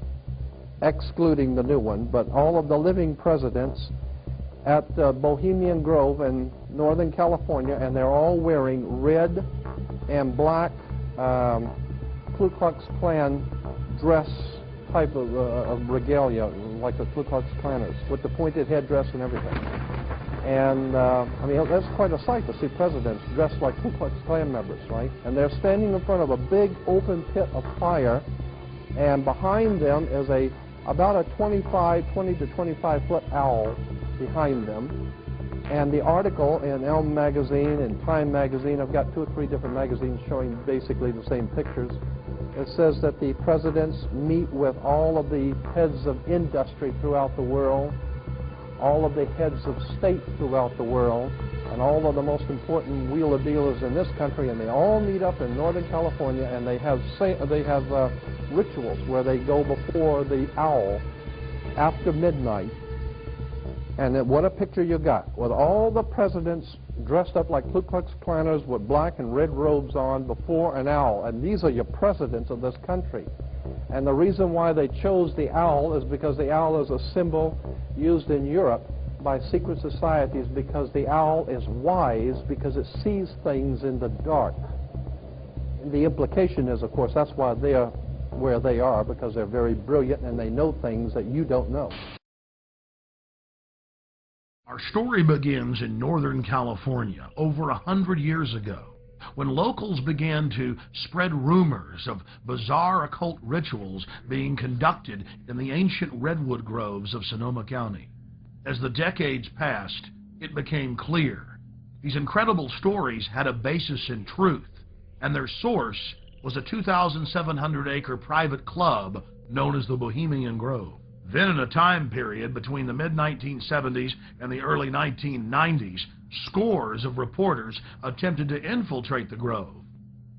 [SPEAKER 2] excluding the new one, but all of the living presidents at Bohemian Grove in Northern California, and they're all wearing red and black Ku Klux Klan dress type of regalia, like the Ku Klux Klanners, with the pointed headdress and everything. And, I mean, that's quite a sight to see presidents dressed like Ku Klux Klan members, right? And they're standing in front of a big open pit of fire, and behind them is about a 20 to 25-foot owl behind them. And the article in Elm magazine and Time magazine, I've got 2 or 3 different magazines showing basically the same pictures. It says that the presidents meet with all of the heads of industry throughout the world, all of the heads of state throughout the world, and all of the most important wheeler dealers in this country, and they all meet up in Northern California, and they have rituals where they go before the owl after midnight. And what a picture you got, with all the presidents dressed up like Ku Klux Klanners with black and red robes on before an owl. And these are your presidents of this country. And the reason why they chose the owl is because the owl is a symbol used in Europe by secret societies, because the owl is wise, because it sees things in the dark. And the implication is, of course, that's why they are where they are, because they're very brilliant and they know things that you don't know.
[SPEAKER 9] Our story begins in Northern California over 100 years ago, when locals began to spread rumors of bizarre occult rituals being conducted in the ancient redwood groves of Sonoma County. As the decades passed, it became clear these incredible stories had a basis in truth, and their source was a 2,700-acre private club known as the Bohemian Grove. Then, in a time period between the mid-1970s and the early 1990s, scores of reporters attempted to infiltrate the Grove.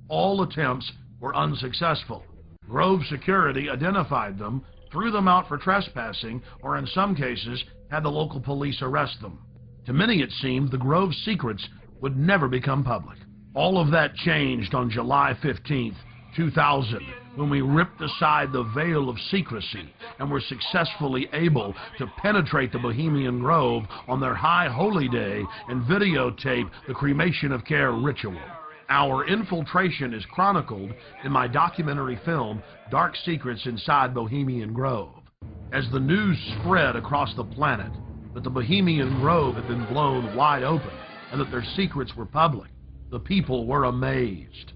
[SPEAKER 9] All attempts were unsuccessful. Grove security identified them, threw them out for trespassing, or in some cases, had the local police arrest them. To many it seemed the Grove's secrets would never become public. All of that changed on July 15th, 2000, when we ripped aside the veil of secrecy and were successfully able to penetrate the Bohemian Grove on their high holy day and videotape the cremation of care ritual. Our infiltration is chronicled in my documentary film, Dark Secrets Inside Bohemian Grove. As the news spread across the planet that the Bohemian Grove had been blown wide open and that their secrets were public, the people were amazed.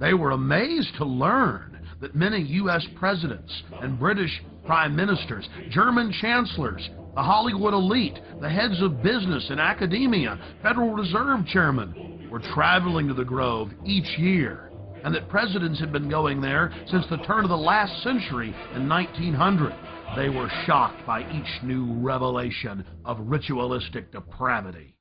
[SPEAKER 9] They were amazed to learn that many U.S. presidents and British prime ministers, German chancellors, the Hollywood elite, the heads of business and academia, Federal Reserve chairmen were traveling to the Grove each year and that presidents had been going there since the turn of the last century in 1900. They were shocked by each new revelation of ritualistic depravity.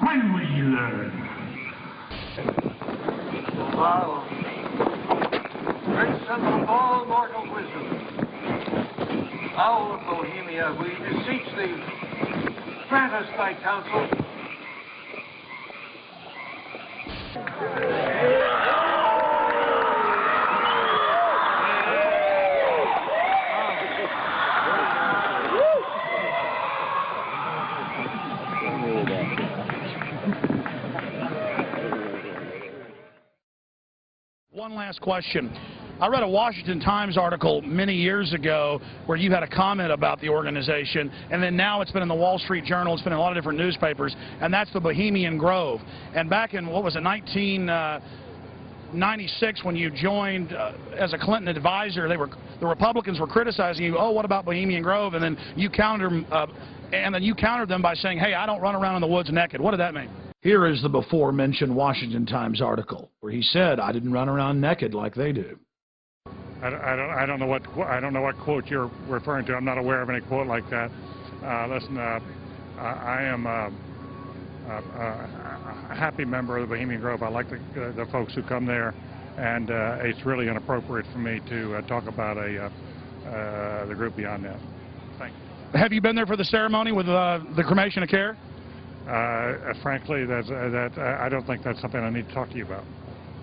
[SPEAKER 11] When will you learn? Wow. Great sense of all mortal wisdom. Owl of Bohemia, we beseech thee, grant us thy counsel.
[SPEAKER 16] One last question. I read a Washington Times article many years ago where you had a comment about the organization, and then now it's been in the Wall Street Journal, it's been in a lot of different newspapers, and that's the Bohemian Grove. And back in, what was it, 1996, when you joined as a Clinton advisor, the Republicans were criticizing you, oh, what about Bohemian Grove? And then you countered them by saying, hey, I don't run around in the woods naked. What did that mean? Here is the before-mentioned Washington Times article where he said, I didn't run around naked like they do.
[SPEAKER 12] I don't know what quote you're referring to. I'm not aware of any quote like that. Listen, I am a happy member of the Bohemian Grove. I like the folks who come there, and it's really inappropriate for me to talk about the group beyond that. Thank you.
[SPEAKER 16] Have you been there for the ceremony with the cremation of care?
[SPEAKER 12] Frankly, I don't think that's something I need to talk to you about.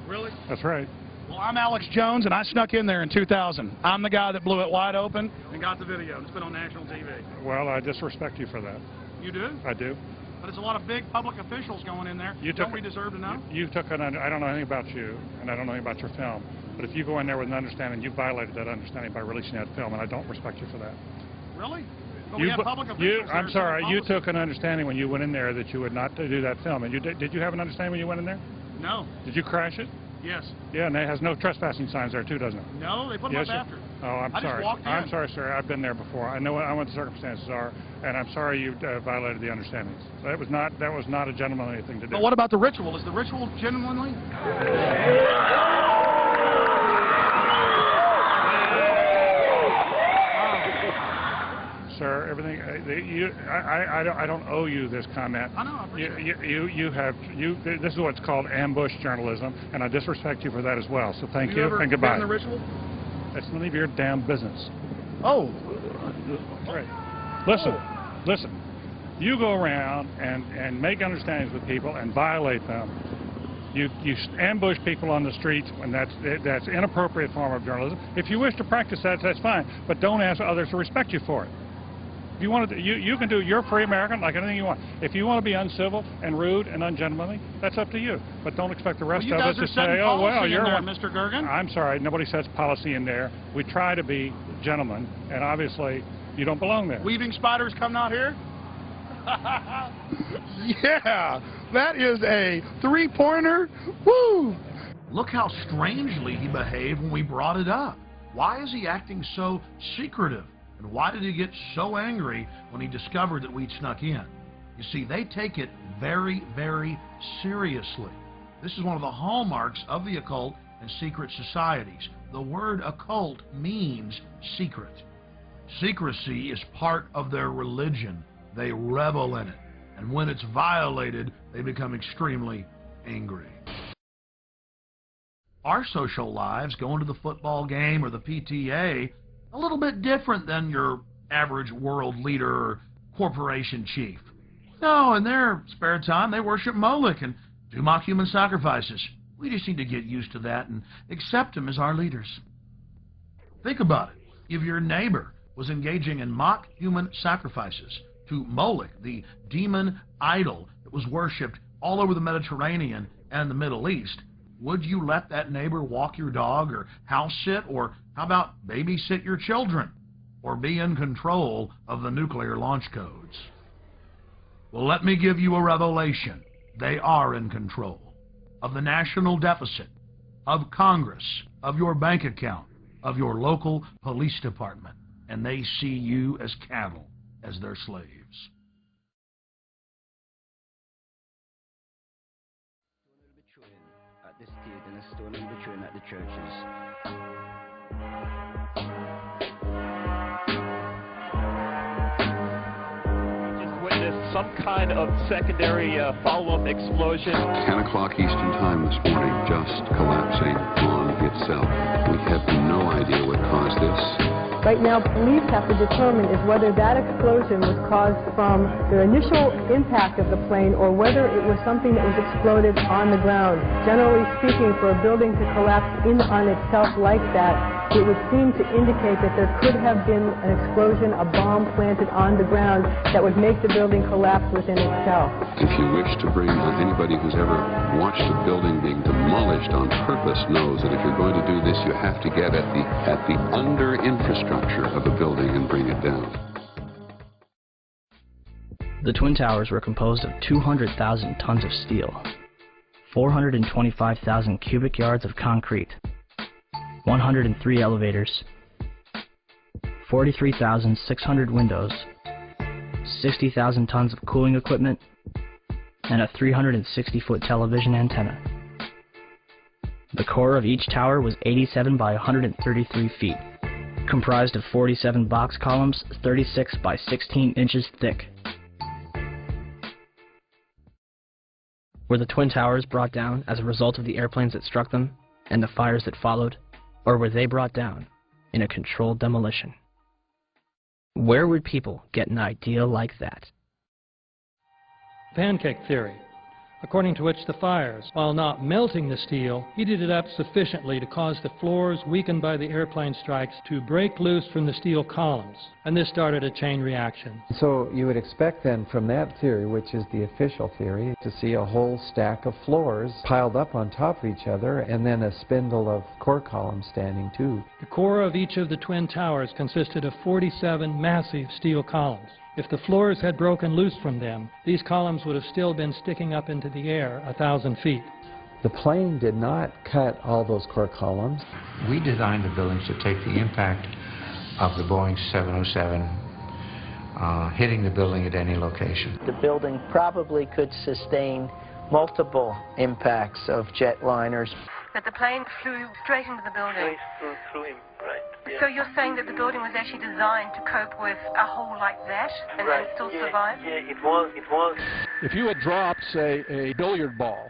[SPEAKER 16] Really?
[SPEAKER 12] That's right.
[SPEAKER 16] Well, I'm Alex Jones, and I snuck in there in 2000. I'm the guy that blew it wide open and got the video. It's been on national TV.
[SPEAKER 12] Well, I disrespect you for that.
[SPEAKER 16] You do?
[SPEAKER 12] I do.
[SPEAKER 16] But it's a lot of big public officials going in there. Don't we deserve to know?
[SPEAKER 12] I don't know anything about you, and I don't know anything about your film. But if you go in there with an understanding, you violated that understanding by releasing that film, and I don't respect you for that.
[SPEAKER 16] Really? But we have public officials.
[SPEAKER 12] I'm sorry, you took an understanding when you went in there that you would not do that film. And did you have an understanding when you went in there?
[SPEAKER 16] No.
[SPEAKER 12] Did you crash it?
[SPEAKER 16] Yes.
[SPEAKER 12] Yeah, and it has no trespassing signs there too, doesn't it?
[SPEAKER 16] No, they put them up after.
[SPEAKER 12] Oh, I'm sorry. I'm sorry, sir. I've been there before. I know what the circumstances are, and I'm sorry you violated the understandings. That was not a gentlemanly thing to do.
[SPEAKER 16] But what about the ritual? Is the ritual genuinely?
[SPEAKER 12] Sir, everything. I don't owe you this comment.
[SPEAKER 16] I know. I appreciate it.
[SPEAKER 12] This is what's called ambush journalism, and I disrespect you for that as well. So thank you
[SPEAKER 16] ever
[SPEAKER 12] and goodbye.
[SPEAKER 16] Been in the ritual?
[SPEAKER 12] It's none of your damn business.
[SPEAKER 16] Oh.
[SPEAKER 12] That's right. Listen. You go around and make understandings with people and violate them. You ambush people on the streets, and that's inappropriate form of journalism. If you wish to practice that, that's fine, but don't ask others to respect you for it. If you want to, you can do. You're free American, like anything you want. If you want to be uncivil and rude and ungentlemanly, that's up to you. But don't expect the rest of us to say, "Oh well, you're
[SPEAKER 16] one." Mr. Gergen.
[SPEAKER 12] I'm sorry, nobody sets policy in there. We try to be gentlemen, and obviously, you don't belong there.
[SPEAKER 16] Weaving spiders come out here. Yeah, that is a three-pointer. Woo! Look how strangely he behaved when we brought it up. Why is he acting so secretive? And why did he get so angry when he discovered that we'd snuck in? You see, they take it very, very seriously. This is one of the hallmarks of the occult and secret societies. The word occult means secret. Secrecy is part of their religion. They revel in it. And when it's violated, they become extremely angry. Our social lives, going to the football game or the PTA, a little bit different than your average world leader or corporation chief. No, in their spare time, they worship Moloch and do mock human sacrifices. We just need to get used to that and accept them as our leaders. Think about it. If your neighbor was engaging in mock human sacrifices to Moloch, the demon idol that was worshipped all over the Mediterranean and the Middle East, would you let that neighbor walk your dog or house sit, or how about babysit your children, or be in control of the nuclear launch codes? Well, let me give you a revelation.
[SPEAKER 9] They are in control of the national deficit, of Congress, of your bank account, of your local police department, and they see you as cattle, as their slaves.
[SPEAKER 10] At this stage, and a stone in between at the churches.
[SPEAKER 13] Some kind of secondary follow-up explosion.
[SPEAKER 14] 10 o'clock Eastern Time this morning, just collapsing on itself. We have no idea what caused this.
[SPEAKER 15] Right now, police have to determine is whether that explosion was caused from the initial impact of the plane or whether it was something that was exploded on the ground. Generally speaking, for a building to collapse in on itself like that, it would seem to indicate that there could have been an explosion, a bomb planted on the ground that would make the building collapse within itself.
[SPEAKER 14] If you wish to bring anybody who's ever watched a building being demolished on purpose knows that if you're going to do this, you have to get at the under infrastructure of a building and bring it down.
[SPEAKER 17] The Twin Towers were composed of 200,000 tons of steel, 425,000 cubic yards of concrete, 103 elevators, 43,600 windows, 60,000 tons of cooling equipment, and a 360-foot television antenna. The core of each tower was 87 by 133 feet, comprised of 47 box columns 36 by 16 inches thick. Were the Twin Towers brought down as a result of the airplanes that struck them and the fires that followed? Or were they brought down in a controlled demolition? Where would people get an idea like that?
[SPEAKER 26] Pancake theory, according to which the fires, while not melting the steel, heated it up sufficiently to cause the floors weakened by the airplane strikes to break loose from the steel columns, and this started a chain reaction.
[SPEAKER 27] So you would expect then from that theory, which is the official theory, to see a whole stack of floors piled up on top of each other and then a spindle of core columns standing too.
[SPEAKER 26] The core of each of the Twin Towers consisted of 47 massive steel columns. If the floors had broken loose from them, these columns would have still been sticking up into the air 1,000 feet.
[SPEAKER 27] The plane did not cut all those core columns.
[SPEAKER 28] We designed the buildings to take the impact of the Boeing 707 hitting the building at any location.
[SPEAKER 29] The building probably could sustain multiple impacts of jetliners.
[SPEAKER 30] That the plane flew straight into the building?
[SPEAKER 29] Through him, right. Yeah.
[SPEAKER 30] So you're saying that the building was actually designed to cope with a hole like that and still survive?
[SPEAKER 29] Yeah, it was.
[SPEAKER 31] If you had dropped, say, a billiard ball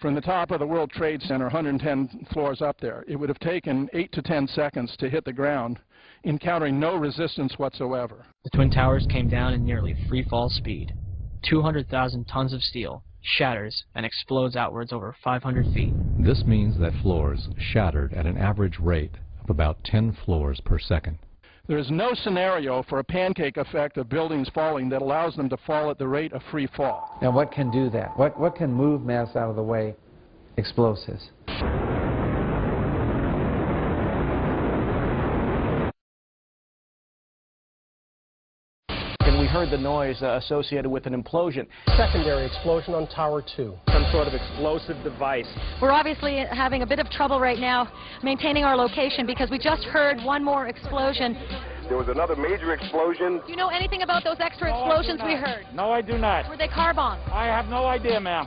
[SPEAKER 31] from the top of the World Trade Center, 110 floors up there, it would have taken 8 to 10 seconds to hit the ground, encountering no resistance whatsoever.
[SPEAKER 17] The Twin Towers came down in nearly free fall speed. 200,000 tons of steel shatters and explodes outwards over 500 feet.
[SPEAKER 32] This means that floors shattered at an average rate of about 10 floors per second.
[SPEAKER 31] There is no scenario for a pancake effect of buildings falling that allows them to fall at the rate of free fall.
[SPEAKER 27] Now what can do that? What can move mass out of the way? Explosives.
[SPEAKER 33] We heard the noise associated with an implosion. Secondary explosion on Tower 2. Some sort of explosive device.
[SPEAKER 34] We're obviously having a bit of trouble right now maintaining our location because we just heard one more explosion.
[SPEAKER 35] There was another major explosion.
[SPEAKER 34] Do you know anything about those extra explosions we heard?
[SPEAKER 33] No, I do not.
[SPEAKER 34] Were they car bombs?
[SPEAKER 33] I have no idea, ma'am.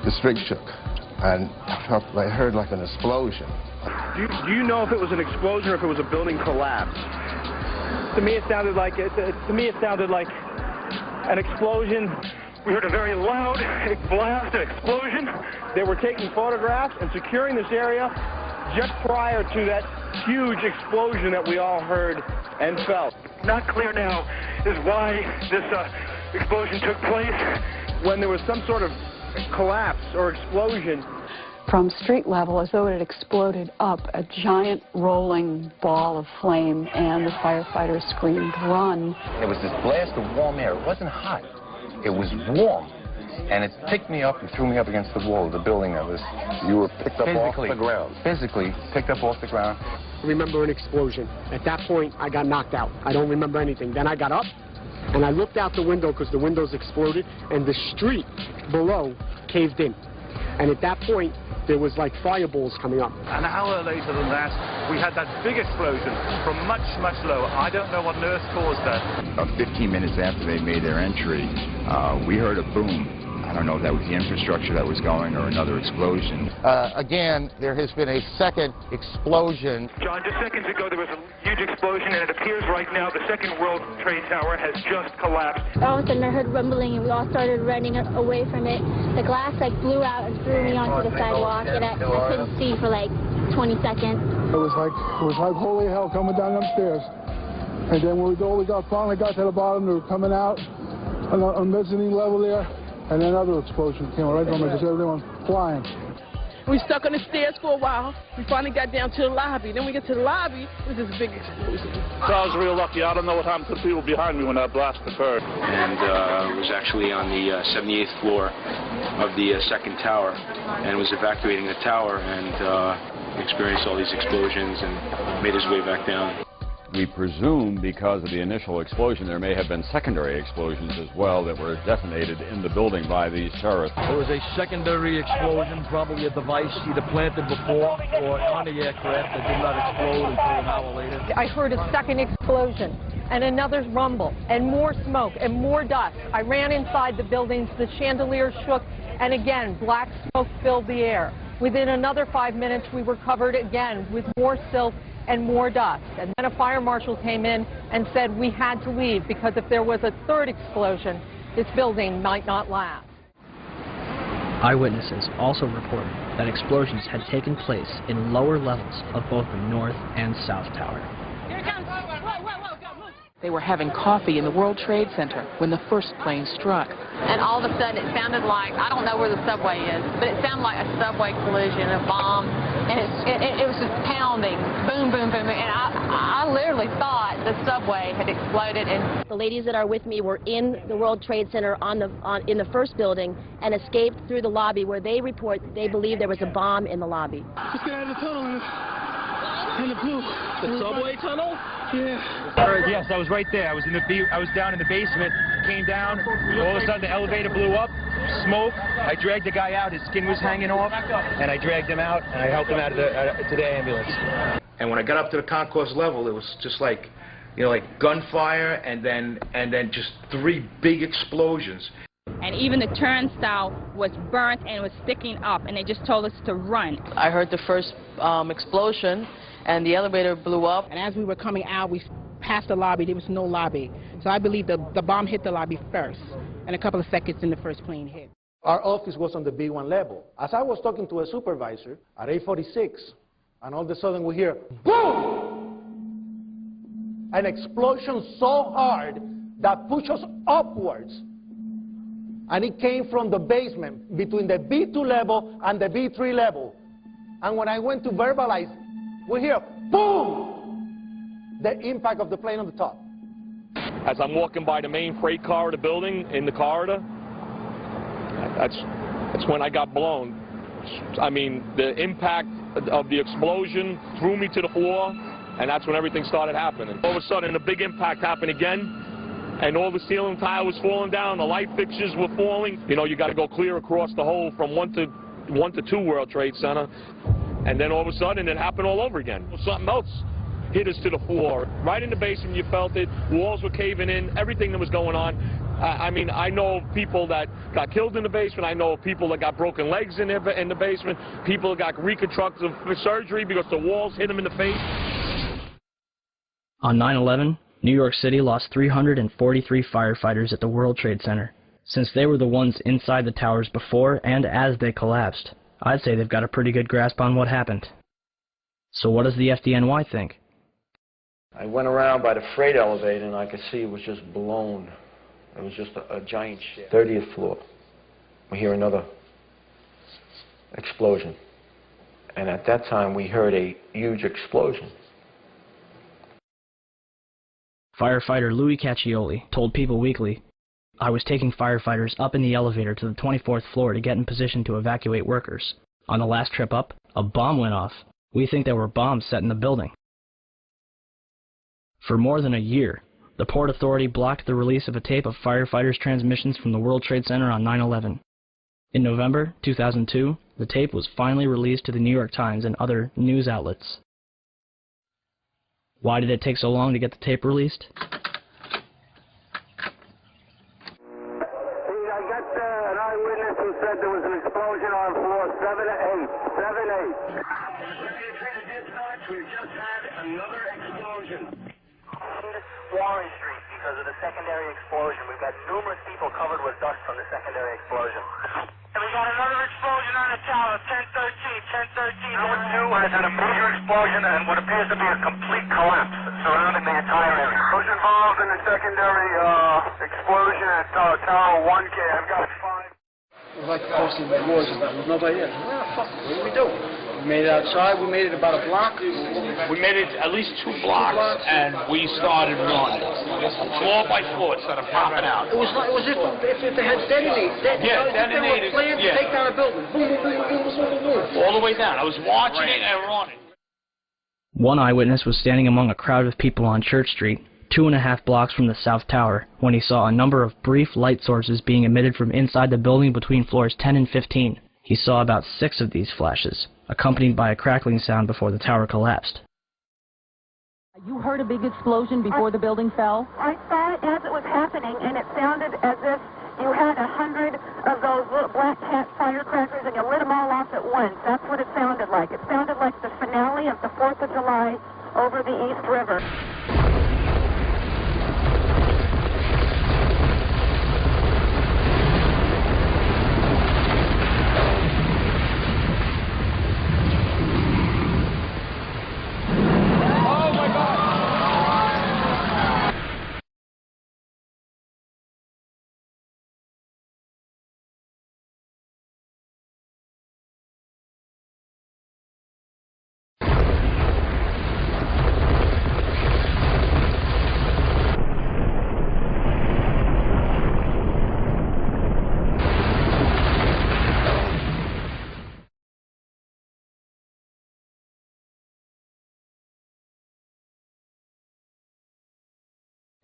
[SPEAKER 35] The string shook, and I heard like an explosion.
[SPEAKER 16] Do you know if it was an explosion or if it was a building collapse? To me, it sounded like an explosion. We heard a very loud blast, an explosion. They were taking photographs and securing this area just prior to that huge explosion that we all heard and felt. Not clear now is why this explosion took place. When there was some sort of collapse or explosion,
[SPEAKER 36] from street level, as though it had exploded up, a giant rolling ball of flame, and the firefighters screamed, "Run!"
[SPEAKER 37] It was this blast of warm air. It wasn't hot. It was warm. And it picked me up and threw me up against the wall of the building that was...
[SPEAKER 35] You were picked up off the ground.
[SPEAKER 37] Physically picked up off the ground.
[SPEAKER 38] I remember an explosion. At that point, I got knocked out. I don't remember anything. Then I got up, and I looked out the window because the windows exploded, and the street below caved in. And at that point, there was like fireballs coming up.
[SPEAKER 13] An hour later than that, we had that big explosion from much, much lower. I don't know what on earth caused that.
[SPEAKER 1] About 15 minutes after they made their entry, we heard a boom. I don't know if that was the infrastructure that was going or another explosion.
[SPEAKER 35] Again, there has been a second explosion.
[SPEAKER 13] John, just seconds ago there was a huge explosion, and it appears right now the second World Trade Tower has just collapsed.
[SPEAKER 2] All of a sudden I heard rumbling, and we all started running away from it. The glass blew out and threw me onto the sidewalk, and I couldn't see for 20 seconds.
[SPEAKER 16] It was like holy hell coming down upstairs. And then when we finally got to the bottom, they were coming out on mezzanine level there. And another explosion came right on me, just everyone flying.
[SPEAKER 3] We stuck on the stairs for a while. We finally got down to the lobby. Then we get to the lobby, it was this big explosion.
[SPEAKER 13] So I was real lucky. I don't know what happened to the people behind me when that blast occurred.
[SPEAKER 4] And was actually on the 78th floor of the second tower, and was evacuating the tower, and experienced all these explosions and made his way back down. We presume because of the initial explosion there may have been secondary explosions as well that were detonated in the building by these terrorists.
[SPEAKER 5] There was a secondary explosion, probably a device either planted before or on the aircraft that did not explode until an hour later.
[SPEAKER 15] I heard a second explosion and another rumble and more smoke and more dust. I ran inside the buildings, the chandeliers shook, and again black smoke filled the air. Within another 5 minutes we were covered again with more silt and more dust. And then a fire marshal came in and said we had to leave because if there was a third explosion, this building might not last.
[SPEAKER 17] Eyewitnesses also reported that explosions had taken place in lower levels of both the North and South Tower.
[SPEAKER 2] Here it comes.
[SPEAKER 6] They were having coffee in the World Trade Center when the first plane struck.
[SPEAKER 2] And all of a sudden it sounded like, I don't know where the subway is, but it sounded like a subway collision, a bomb, and it was just pounding, boom, boom, boom, and I literally thought the subway had exploded. And
[SPEAKER 7] the ladies that are with me were in the World Trade Center in the first building and escaped through the lobby where they report they believe there was a bomb in the lobby.
[SPEAKER 3] Let's get out of the tunnel in the blue.
[SPEAKER 13] The subway tunnel?
[SPEAKER 3] Yeah.
[SPEAKER 8] Yes, I was right there. I was down in the basement, came down, all of a sudden the elevator blew up, smoke. I dragged the guy out, his skin was hanging off, and I dragged him out, and I helped him out of to the ambulance. And when I got up to the concourse level, it was just like, like gunfire, and then just 3 big explosions.
[SPEAKER 2] And even the turnstile was burnt and was sticking up, and they just told us to run.
[SPEAKER 29] I heard the first explosion, and the elevator blew up.
[SPEAKER 6] And as we were coming out, we passed the lobby. There was no lobby. So I believe the bomb hit the lobby first, and a couple of seconds in the first plane hit.
[SPEAKER 11] Our office was on the B1 level. As I was talking to a supervisor at 846, and all of a sudden we hear, boom! An explosion so hard that pushed us upwards. And it came from the basement between the B2 level and the B3 level. And when I went to verbalize, we hear, boom! The impact of the plane on the top.
[SPEAKER 13] As I'm walking by the main freight corridor building in the corridor, that's when I got blown. I mean, the impact of the explosion threw me to the floor, and that's when everything started happening. All of a sudden, a big impact happened again, and all the ceiling tile was falling down, the light fixtures were falling. You got to go clear across the whole from 1 to 2 World Trade Center, and then all of a sudden it happened all over again. Something else hit us to the floor. Right in the basement, you felt it. Walls were caving in, everything that was going on. I mean, I know people that got killed in the basement. I know people that got broken legs in the basement. People that got reconstructive surgery because the walls hit them in the face.
[SPEAKER 17] On 9/11, New York City lost 343 firefighters at the World Trade Center. Since they were the ones inside the towers before and as they collapsed, I'd say they've got a pretty good grasp on what happened. So what does the FDNY think?
[SPEAKER 12] I went around by the freight elevator and I could see it was just blown. It was just a giant ship. 30th floor. We hear another explosion. And at that time we heard a huge explosion.
[SPEAKER 17] Firefighter Louis Caccioli told People Weekly, "I was taking firefighters up in the elevator to the 24th floor to get in position to evacuate workers. On the last trip up, a bomb went off. We think there were bombs set in the building." For more than a year, the Port Authority blocked the release of a tape of firefighters' transmissions from the World Trade Center on 9/11. In November 2002, the tape was finally released to the New York Times and other news outlets. Why did it take so long to get the tape released?
[SPEAKER 9] I got an eyewitness who said there was an explosion on floor 7-8. 7-8. We've just had another explosion. Warren Street because of the secondary explosion. We've got numerous people covered with dust from the secondary explosion. And we got another explosion on the tower, 1013. Number 2 has had a major explosion and what appears to be a complete collapse surrounding the entire area. Who's involved in the secondary explosion at Tower 1K? I've got 5.
[SPEAKER 10] We'd like to post some awards and there's nobody there. Well, fuck it, what do we do? We made it outside, we made it about a block.
[SPEAKER 14] We made it at least 2 blocks, and we started running. Floor by floor, instead of popping out.
[SPEAKER 10] It was if they had detonated.
[SPEAKER 14] Detonated.
[SPEAKER 10] Planned to take down a building. Boom, boom, boom, boom, boom, boom, boom.
[SPEAKER 14] All the way down. I was watching it and running.
[SPEAKER 17] One eyewitness was standing among a crowd of people on Church Street, 2.5 blocks from the South Tower, when he saw a number of brief light sources being emitted from inside the building between floors 10 and 15. He saw about 6 of these flashes, accompanied by a crackling sound before the tower collapsed.
[SPEAKER 18] You heard a big explosion before the building fell?
[SPEAKER 19] I saw it as it was happening, and it sounded as if you had 100 of those little black cat firecrackers and you lit them all off at once. That's what it sounded like. It sounded like the finale of the 4th of July over the East River.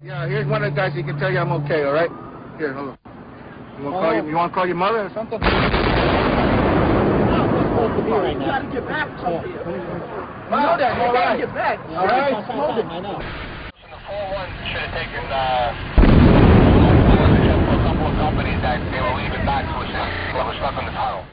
[SPEAKER 38] Yeah, here's one of the guys who can tell you I'm okay, all right? Here, hold on. You want to call your mother or something?
[SPEAKER 10] You gotta get back something. You know that, you gotta get back. All right?
[SPEAKER 14] The 4-1 should have taken a couple of companies that they were leaving back to us that were stuck on the tunnel.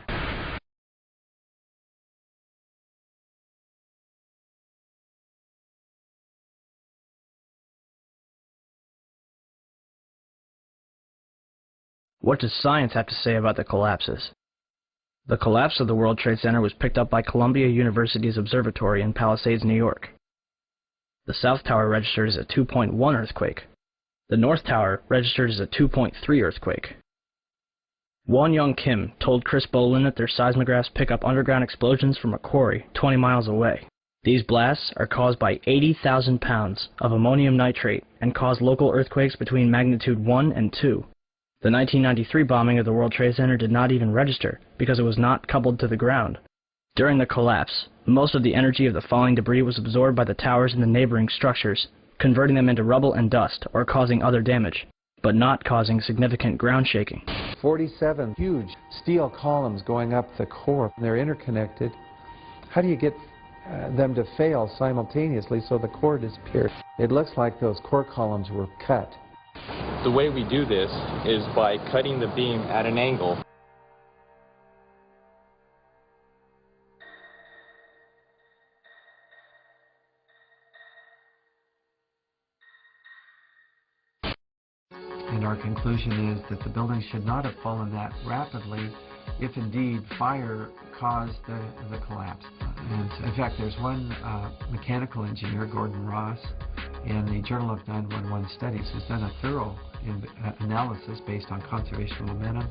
[SPEAKER 17] What does science have to say about the collapses? The collapse of the World Trade Center was picked up by Columbia University's observatory in Palisades, New York. The South Tower registered as a 2.1 earthquake. The North Tower registered as a 2.3 earthquake. Won Young Kim told Chris Bolin that their seismographs pick up underground explosions from a quarry 20 miles away. These blasts are caused by 80,000 pounds of ammonium nitrate and cause local earthquakes between magnitude 1 and 2. The 1993 bombing of the World Trade Center did not even register because it was not coupled to the ground. During the collapse, most of the energy of the falling debris was absorbed by the towers and the neighboring structures, converting them into rubble and dust or causing other damage, but not causing significant ground shaking.
[SPEAKER 20] 47 huge steel columns going up the core. They're interconnected. How do you get them to fail simultaneously so the core disappears? It looks like those core columns were cut.
[SPEAKER 21] The way we do this is by cutting the beam at an angle.
[SPEAKER 20] And our conclusion is that the building should not have fallen that rapidly if indeed fire caused the collapse. And in fact, there's one mechanical engineer, Gordon Ross, in the Journal of 911 Studies, has done a thorough analysis based on conservation momentum.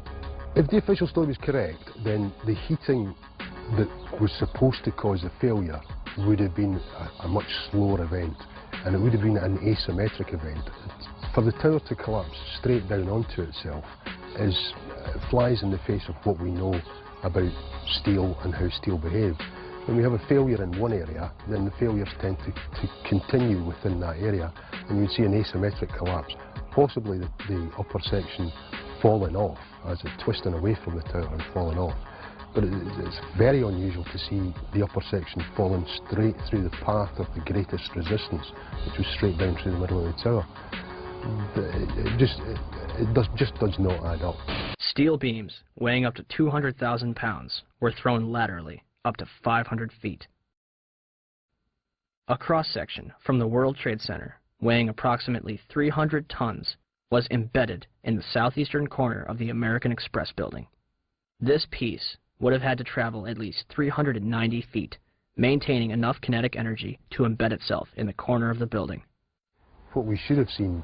[SPEAKER 22] If the official story was correct, then the heating that was supposed to cause the failure would have been a much slower event, and it would have been an asymmetric event. For the tower to collapse straight down onto itself flies in the face of what we know about steel and how steel behaves. When we have a failure in one area, then the failures tend to continue within that area, and you'd see an asymmetric collapse. Possibly the upper section falling off, as it's twisting away from the tower and falling off. But it's very unusual to see the upper section falling straight through the path of the greatest resistance, which was straight down through the middle of the tower. It just does not add up.
[SPEAKER 17] Steel beams weighing up to 200,000 pounds were thrown laterally up to 500 feet. A cross-section from the World Trade Center weighing approximately 300 tons was embedded in the southeastern corner of the American Express building. This piece would have had to travel at least 390 feet, maintaining enough kinetic energy to embed itself in the corner of the building.
[SPEAKER 22] What we should have seen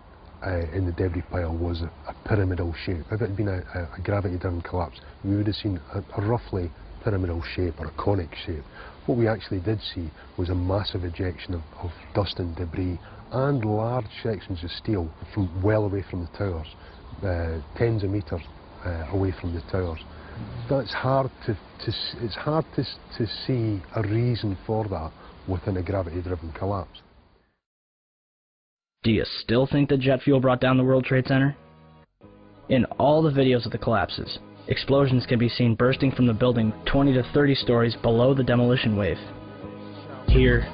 [SPEAKER 22] in the debris pile was a pyramidal shape. If it had been a gravity-driven collapse, we would have seen a roughly pyramidal shape or a conic shape. What we actually did see was a massive ejection of dust and debris and large sections of steel from well away from the towers, tens of meters away from the towers. That's hard it's hard to see a reason for that within a gravity-driven collapse.
[SPEAKER 17] Do you still think the jet fuel brought down the World Trade Center? In all the videos of the collapses, explosions can be seen bursting from the building 20 to 30 stories below the demolition wave. Here,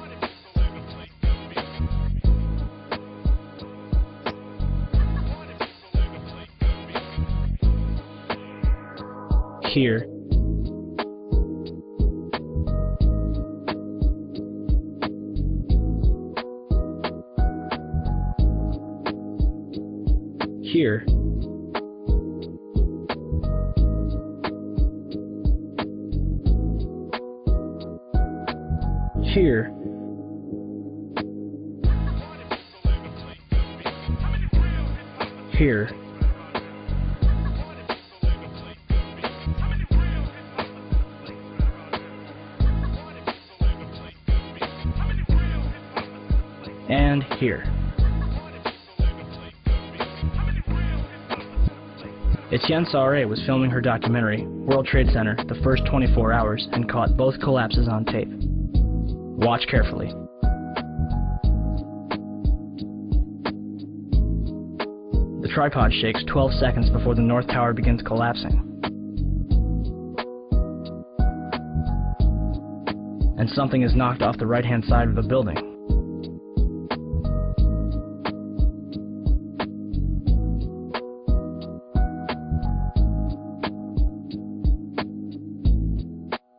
[SPEAKER 17] here, here, here, here, and here. Etienne Sauret was filming her documentary, World Trade Center, the first 24 hours, and caught both collapses on tape. Watch carefully. The tripod shakes 12 seconds before the North Tower begins collapsing. And something is knocked off the right-hand side of the building.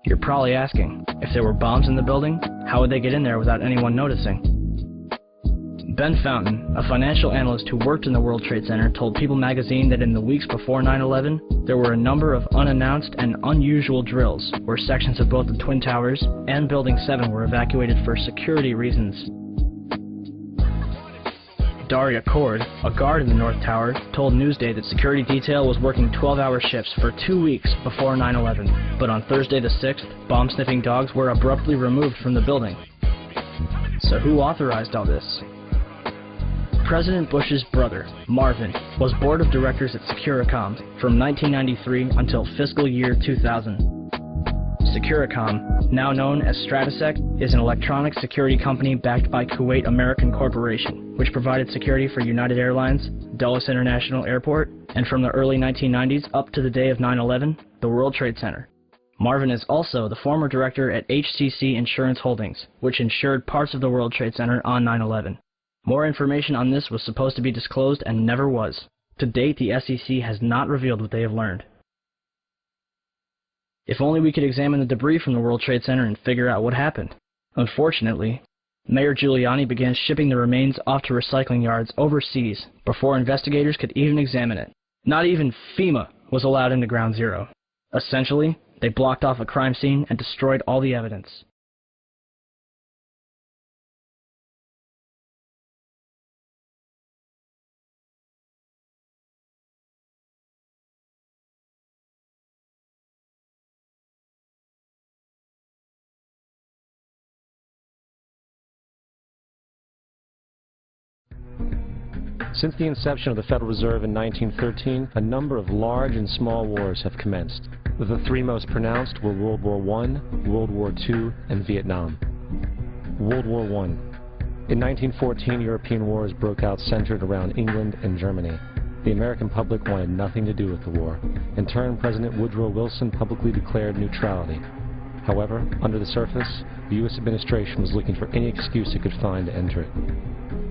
[SPEAKER 17] You're probably asking, if there were bombs in the building, how would they get in there without anyone noticing? Ben Fountain, a financial analyst who worked in the World Trade Center, told People magazine that in the weeks before 9/11, there were a number of unannounced and unusual drills where sections of both the Twin Towers and Building 7 were evacuated for security reasons. Daria Cord, a guard in the North Tower, told Newsday that security detail was working 12-hour shifts for 2 weeks before 9/11. But on Thursday the 6th, bomb-sniffing dogs were abruptly removed from the building. So who authorized all this? President Bush's brother, Marvin, was board of directors at Securicom from 1993 until fiscal year 2000. Securicom, now known as Stratesec, is an electronic security company backed by Kuwait American Corporation, which provided security for United Airlines, Dulles International Airport, and from the early 1990s up to the day of 9/11, the World Trade Center. Marvin is also the former director at HCC Insurance Holdings, which insured parts of the World Trade Center on 9/11. More information on this was supposed to be disclosed and never was. To date, the SEC has not revealed what they have learned. If only we could examine the debris from the World Trade Center and figure out what happened. Unfortunately, Mayor Giuliani began shipping the remains off to recycling yards overseas before investigators could even examine it. Not even FEMA was allowed into Ground Zero. Essentially, they blocked off a crime scene and destroyed all the evidence.
[SPEAKER 1] Since the inception of the Federal Reserve in 1913, a number of large and small wars have commenced. The three most pronounced were World War I, World War II, and Vietnam. World War I. In 1914, European wars broke out centered around England and Germany. The American public wanted nothing to do with the war. In turn, President Woodrow Wilson publicly declared neutrality. However, under the surface, the U.S. administration was looking for any excuse it could find to enter it.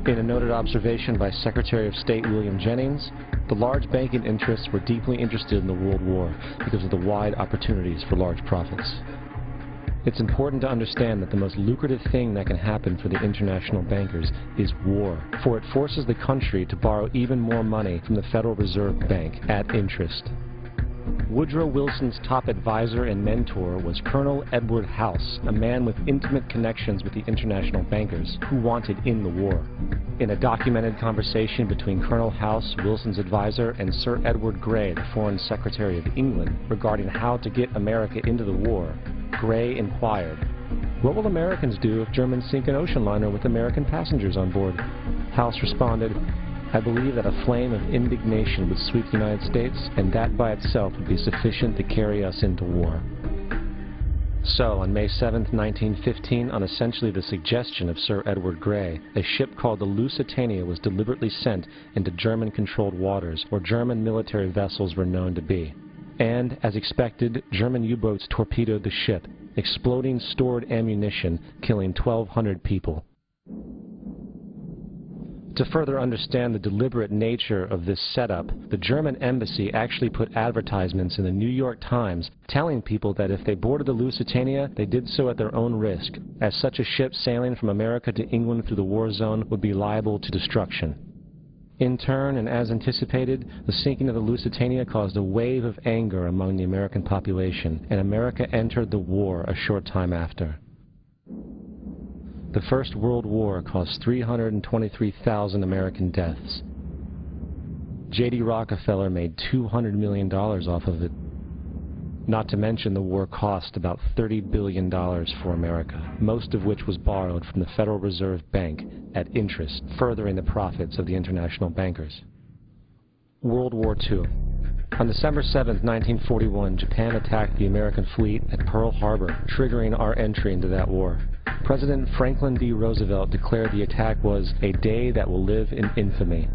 [SPEAKER 1] In a noted observation by Secretary of State William Jennings, the large banking interests were deeply interested in the World War because of the wide opportunities for large profits. It's important to understand that the most lucrative thing that can happen for the international bankers is war, for it forces the country to borrow even more money from the Federal Reserve Bank at interest. Woodrow Wilson's top advisor and mentor was Colonel Edward House, a man with intimate connections with the international bankers who wanted in the war. In a documented conversation between Colonel House, Wilson's advisor, and Sir Edward Grey, the Foreign Secretary of England, regarding how to get America into the war, Grey inquired, "What will Americans do if Germans sink an ocean liner with American passengers on board?" House responded, "I believe that a flame of indignation would sweep the United States, and that by itself would be sufficient to carry us into war." So, on May 7, 1915, on essentially the suggestion of Sir Edward Grey, a ship called the Lusitania was deliberately sent into German-controlled waters, where German military vessels were known to be. And, as expected, German U-boats torpedoed the ship, exploding stored ammunition, killing 1,200 people. To further understand the deliberate nature of this setup, the German embassy actually put advertisements in the New York Times telling people that if they boarded the Lusitania, they did so at their own risk, as such a ship sailing from America to England through the war zone would be liable to destruction. In turn, and as anticipated, the sinking of the Lusitania caused a wave of anger among the American population, and America entered the war a short time after. The First World War caused 323,000 American deaths. J.D. Rockefeller made $200 million off of it. Not to mention the war cost about $30 billion for America, most of which was borrowed from the Federal Reserve Bank at interest, furthering the profits of the international bankers. World War II. On December 7, 1941, Japan attacked the American fleet at Pearl Harbor, triggering our entry into that war. President Franklin D. Roosevelt declared the attack was a day that will live in infamy.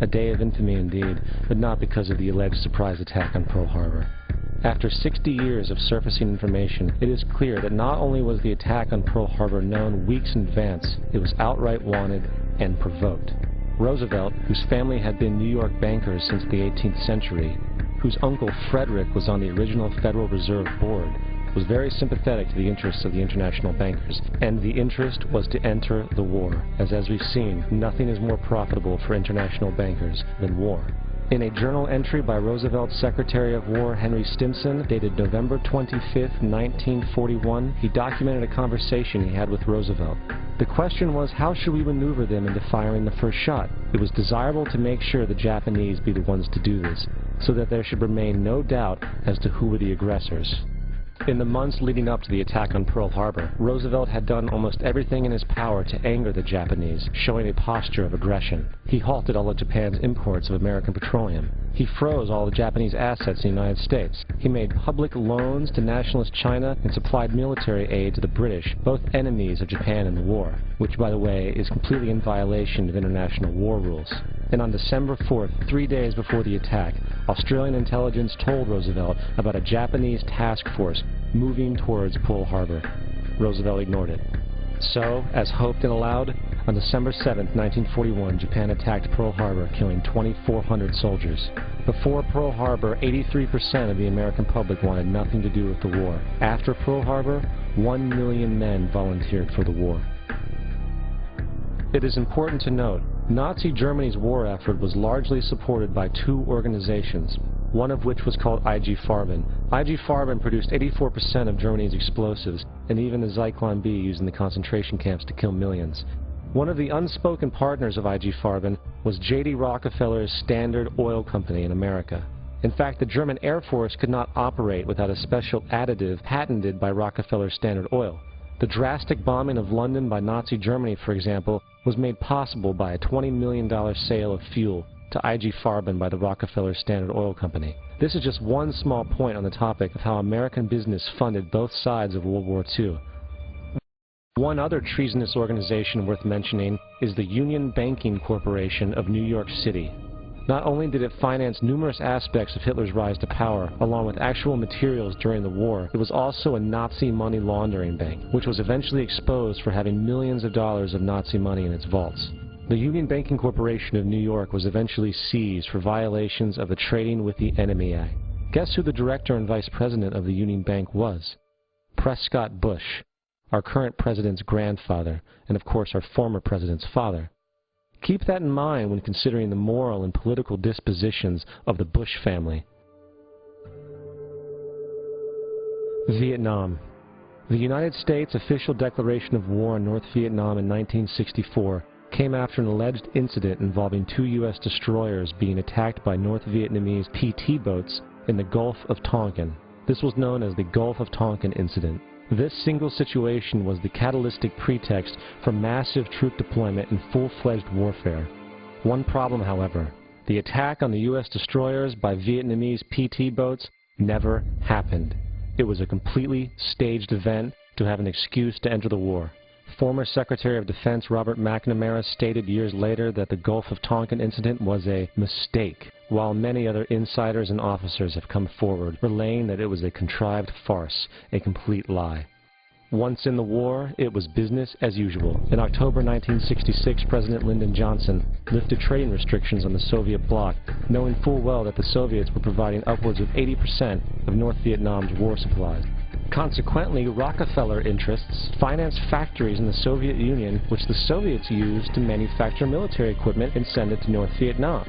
[SPEAKER 1] A day of infamy indeed, but not because of the alleged surprise attack on Pearl Harbor. After 60 years of surfacing information, it is clear that not only was the attack on Pearl Harbor known weeks in advance, it was outright wanted and provoked. Roosevelt, whose family had been New York bankers since the 18th century, whose uncle Frederick was on the original Federal Reserve Board, was very sympathetic to the interests of the international bankers, and the interest was to enter the war, as we've seen, nothing is more profitable for international bankers than war. In a journal entry by Roosevelt's Secretary of War Henry Stimson, dated November 25, 1941, he documented a conversation he had with Roosevelt. The question was, how should we maneuver them into firing the first shot? It was desirable to make sure the Japanese be the ones to do this, so that there should remain no doubt as to who were the aggressors. In the months leading up to the attack on Pearl Harbor, Roosevelt had done almost everything in his power to anger the Japanese, showing a posture of aggression. He halted all of Japan's imports of American petroleum. He froze all the Japanese assets in the United States. He made public loans to nationalist China and supplied military aid to the British, both enemies of Japan in the war, which, by the way, is completely in violation of international war rules. And on December 4th, 3 days before the attack, Australian intelligence told Roosevelt about a Japanese task force moving towards Pearl Harbor. Roosevelt ignored it. So, as hoped and allowed, on December 7, 1941, Japan attacked Pearl Harbor, killing 2,400 soldiers. Before Pearl Harbor, 83% of the American public wanted nothing to do with the war. After Pearl Harbor, 1 million men volunteered for the war. It is important to note, Nazi Germany's war effort was largely supported by two organizations, one of which was called IG Farben. IG Farben produced 84% of Germany's explosives, and even the Zyklon B used in the concentration camps to kill millions. One of the unspoken partners of IG Farben was J.D. Rockefeller's Standard Oil Company in America. In fact, the German Air Force could not operate without a special additive patented by Rockefeller's Standard Oil. The drastic bombing of London by Nazi Germany, for example, was made possible by a $20 million sale of fuel to IG Farben by the Rockefeller Standard Oil Company. This is just one small point on the topic of how American business funded both sides of World War II. One other treasonous organization worth mentioning is the Union Banking Corporation of New York City. Not only did it finance numerous aspects of Hitler's rise to power, along with actual materials during the war, it was also a Nazi money laundering bank, which was eventually exposed for having millions of dollars of Nazi money in its vaults. The Union Banking Corporation of New York was eventually seized for violations of the Trading with the Enemy Act. Guess who the director and vice president of the Union Bank was? Prescott Bush, our current president's grandfather, and of course our former president's father. Keep that in mind when considering the moral and political dispositions of the Bush family. Vietnam. The United States' official declaration of war on North Vietnam in 1964 came after an alleged incident involving 2 U.S. destroyers being attacked by North Vietnamese PT boats in the Gulf of Tonkin. This was known as the Gulf of Tonkin incident. This single situation was the catalytic pretext for massive troop deployment and full-fledged warfare. One problem, however, the attack on the U.S. destroyers by Vietnamese PT boats never happened. It was a completely staged event to have an excuse to enter the war. Former Secretary of Defense Robert McNamara stated years later that the Gulf of Tonkin incident was a mistake, while many other insiders and officers have come forward, relaying that it was a contrived farce, a complete lie. Once in the war, it was business as usual. In October 1966, President Lyndon Johnson lifted trading restrictions on the Soviet bloc, knowing full well that the Soviets were providing upwards of 80% of North Vietnam's war supplies. Consequently, Rockefeller interests financed factories in the Soviet Union, which the Soviets used to manufacture military equipment and send it to North Vietnam.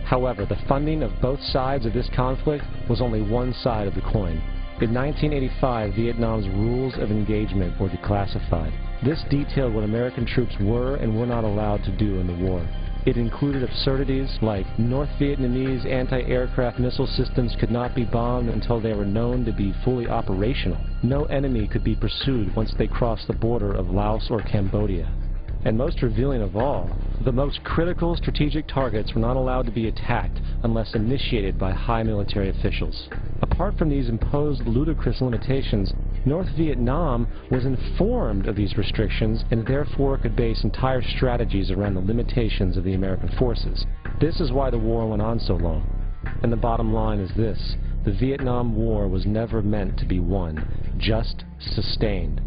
[SPEAKER 1] However, the funding of both sides of this conflict was only one side of the coin. In 1985, Vietnam's rules of engagement were declassified. This detailed what American troops were and were not allowed to do in the war. It included absurdities like North Vietnamese anti-aircraft missile systems could not be bombed until they were known to be fully operational. No enemy could be pursued once they crossed the border of Laos or Cambodia. And most revealing of all, the most critical strategic targets were not allowed to be attacked unless initiated by high military officials. Apart from these imposed ludicrous limitations, North Vietnam was informed of these restrictions and therefore could base entire strategies around the limitations of the American forces. This is why the war went on so long. And the bottom line is this: the Vietnam War was never meant to be won, just sustained.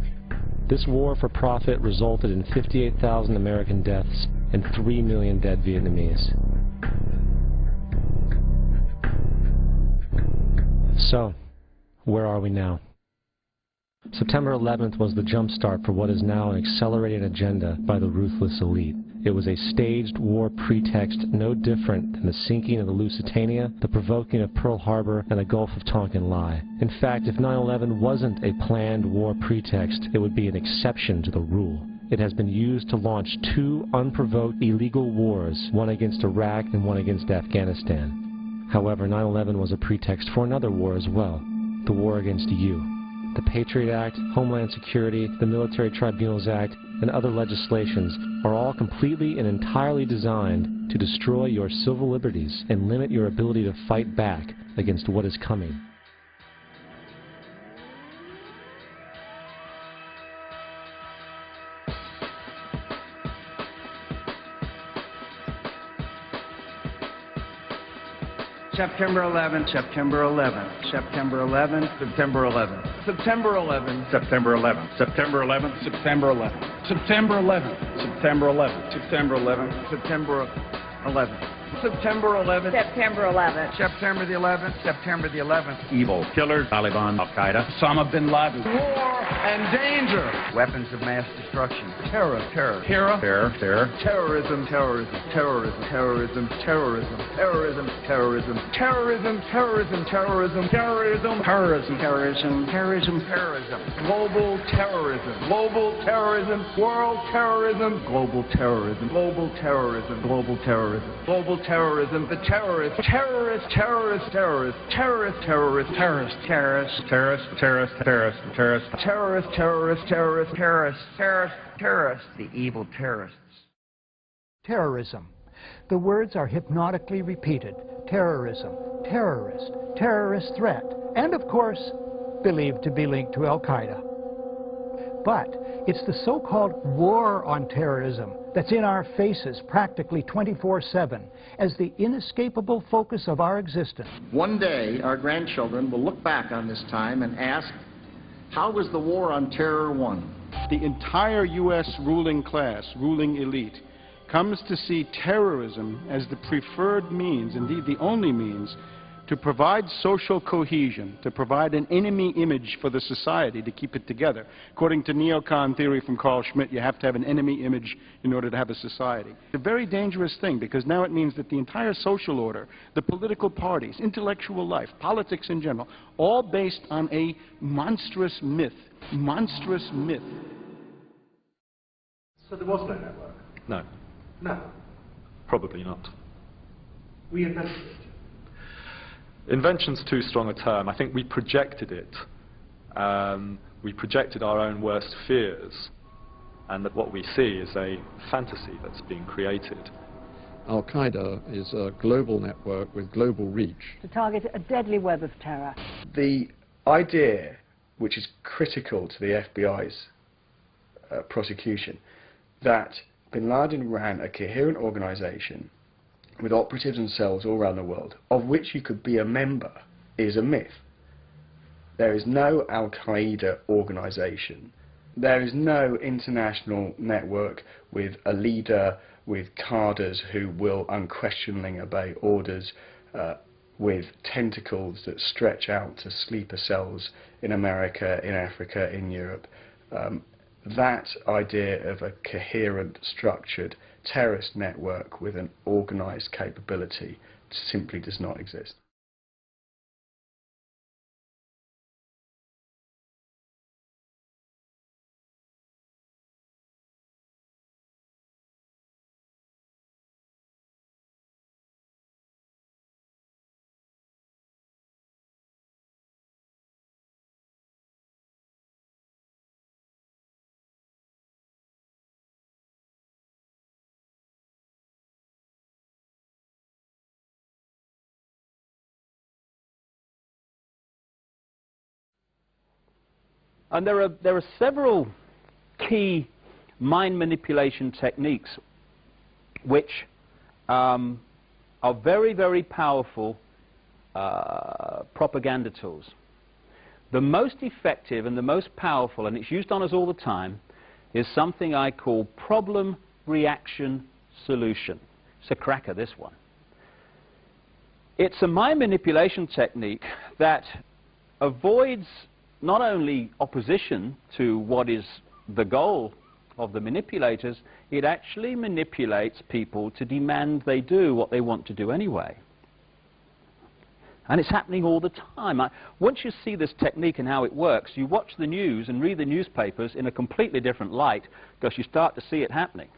[SPEAKER 1] This war for profit resulted in 58,000 American deaths and 3 million dead Vietnamese. So, where are we now? September 11th was the jumpstart for what is now an accelerated agenda by the ruthless elite. It was a staged war pretext no different than the sinking of the Lusitania, the provoking of Pearl Harbor, and the Gulf of Tonkin lie. In fact, if 9/11 wasn't a planned war pretext, it would be an exception to the rule. It has been used to launch 2 unprovoked illegal wars, one against Iraq and one against Afghanistan. However, 9/11 was a pretext for another war as well, the war against you. The Patriot Act, Homeland Security, the Military Tribunals Act, and other legislations are all completely and entirely designed to destroy your civil liberties and limit your ability to fight back against what is coming.
[SPEAKER 10] September 11, September 11, September 11, September 11, September 11, September 11, September 11, September 11, September 11, September 11, September 11, September 11, September 11,
[SPEAKER 19] September 11th.
[SPEAKER 10] September the 11th, September the 11th.
[SPEAKER 4] Evil killers, Taliban, Al-Qaeda,
[SPEAKER 10] Osama bin Laden. War and danger. Weapons of mass destruction. Terror, terror. Terror.
[SPEAKER 4] terror, terror,
[SPEAKER 10] Terrorism, terrorism, terrorism, terrorism, terrorism, terrorism, terrorism, terrorism, terrorism, terrorism, terrorism, terrorism, terrorism, terrorism, terrorism, global terrorism, global terrorism, world terrorism, global terrorism, global terrorism, global terrorism, global terrorism, the terrorist, terrorist, terrorist, terrorist, terrorist, terrorist, terrorist, terrorist,
[SPEAKER 4] terrorist, terrorist, terrorist, terrorist,
[SPEAKER 10] terrorist, terrorist, terrorist, terrorist, terrorist, terrorist, the evil terrorists.
[SPEAKER 5] Terrorism. The words are hypnotically repeated. Terrorism, terrorist, terrorist threat, and of course, believed to be linked to Al-Qaeda. But it's the so-called war on terrorism that's in our faces practically 24/7 as the inescapable focus of our existence.
[SPEAKER 3] One day, our grandchildren will look back on this time and ask, how was the war on terror won?
[SPEAKER 7] The entire U.S. ruling class, ruling elite, comes to see terrorism as the preferred means, indeed the only means, to provide social cohesion, to provide an enemy image for the society to keep it together. According to neocon theory from Carl Schmitt, you have to have an enemy image in order to have a society. It's a very dangerous thing, because now it means that the entire social order, the political parties, intellectual life, politics in general, all based on a monstrous myth. Monstrous myth.
[SPEAKER 15] So there was no network?
[SPEAKER 16] No.
[SPEAKER 15] No.
[SPEAKER 16] Probably not.
[SPEAKER 15] We invented it.
[SPEAKER 16] Invention's too strong a term. I think we projected it. We projected our own worst fears, and that what we see is a fantasy that's being created.
[SPEAKER 23] Al-Qaeda is a global network with global reach.
[SPEAKER 18] To target a deadly web of terror.
[SPEAKER 12] The idea, which is critical to the FBI's prosecution, that bin Laden ran a coherent organization with operatives and cells all around the world, of which you could be a member, is a myth. There is no Al-Qaeda organization. There is no international network with a leader, with cadres who will unquestioningly obey orders, with tentacles that stretch out to sleeper cells in America, in Africa, in Europe. That idea of a coherent, structured terrorist network with an organized capability simply does not exist.
[SPEAKER 24] And there are several key mind manipulation techniques which are very, very powerful propaganda tools. The most effective and the most powerful, and it's used on us all the time, is something I call problem, reaction, solution. It's a cracker, this one. It's a mind manipulation technique that avoids not only opposition to what is the goal of the manipulators, it actually manipulates people to demand they do what they want to do anyway. And it's happening all the time. Once you see this technique and how it works, you watch the news and read the newspapers in a completely different light, because you start to see it happening.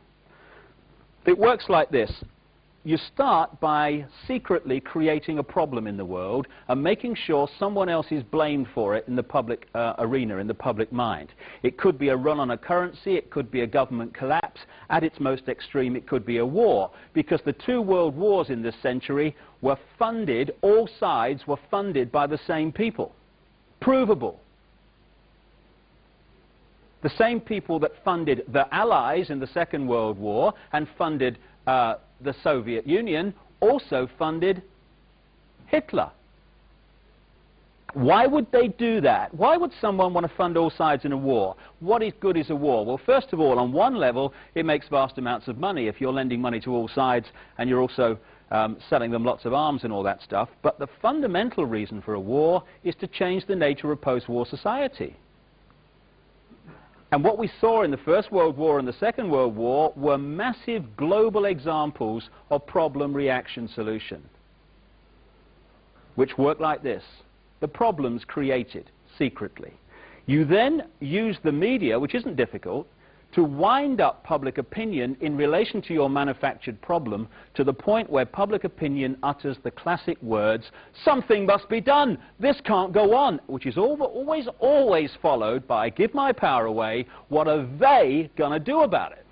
[SPEAKER 24] It works like this. You start by secretly creating a problem in the world and making sure someone else is blamed for it in the public arena, in the public mind. It could be a run on a currency, it could be a government collapse. At its most extreme, it could be a war, because the two world wars in this century were funded, all sides were funded by the same people. Provable. The same people that funded the Allies in the Second World War and funded the Soviet Union also funded Hitler. Why would they do that? Why would someone want to fund all sides in a war? What is good is a war? Well, first of all, on one level, it makes vast amounts of money if you're lending money to all sides and you're also selling them lots of arms and all that stuff. But the fundamental reason for a war is to change the nature of post-war society. And what we saw in the First World War and the Second World War were massive global examples of problem, reaction, solution, which work like this. The problem's created secretly. You then use the media, which isn't difficult, to wind up public opinion in relation to your manufactured problem to the point where public opinion utters the classic words, something must be done, this can't go on, which is always followed by, give my power away, what are they going to do about it?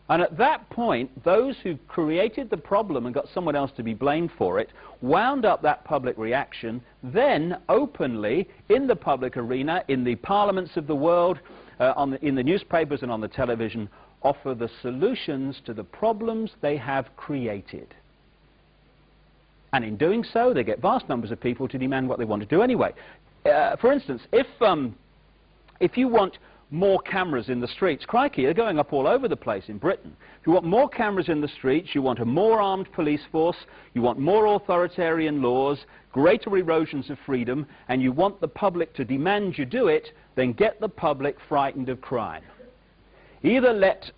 [SPEAKER 24] And at that point, those who created the problem and got someone else to be blamed for it wound up that public reaction, then openly in the public arena, in the parliaments of the world, in the newspapers and on the television, offer the solutions to the problems they have created. And in doing so, they get vast numbers of people to demand what they want to do anyway. For instance, if you want more cameras in the streets, crikey, they're going up all over the place in Britain. If you want more cameras in the streets, you want a more armed police force, you want more authoritarian laws, greater erosions of freedom, and you want the public to demand you do it, then get the public frightened of crime. Either let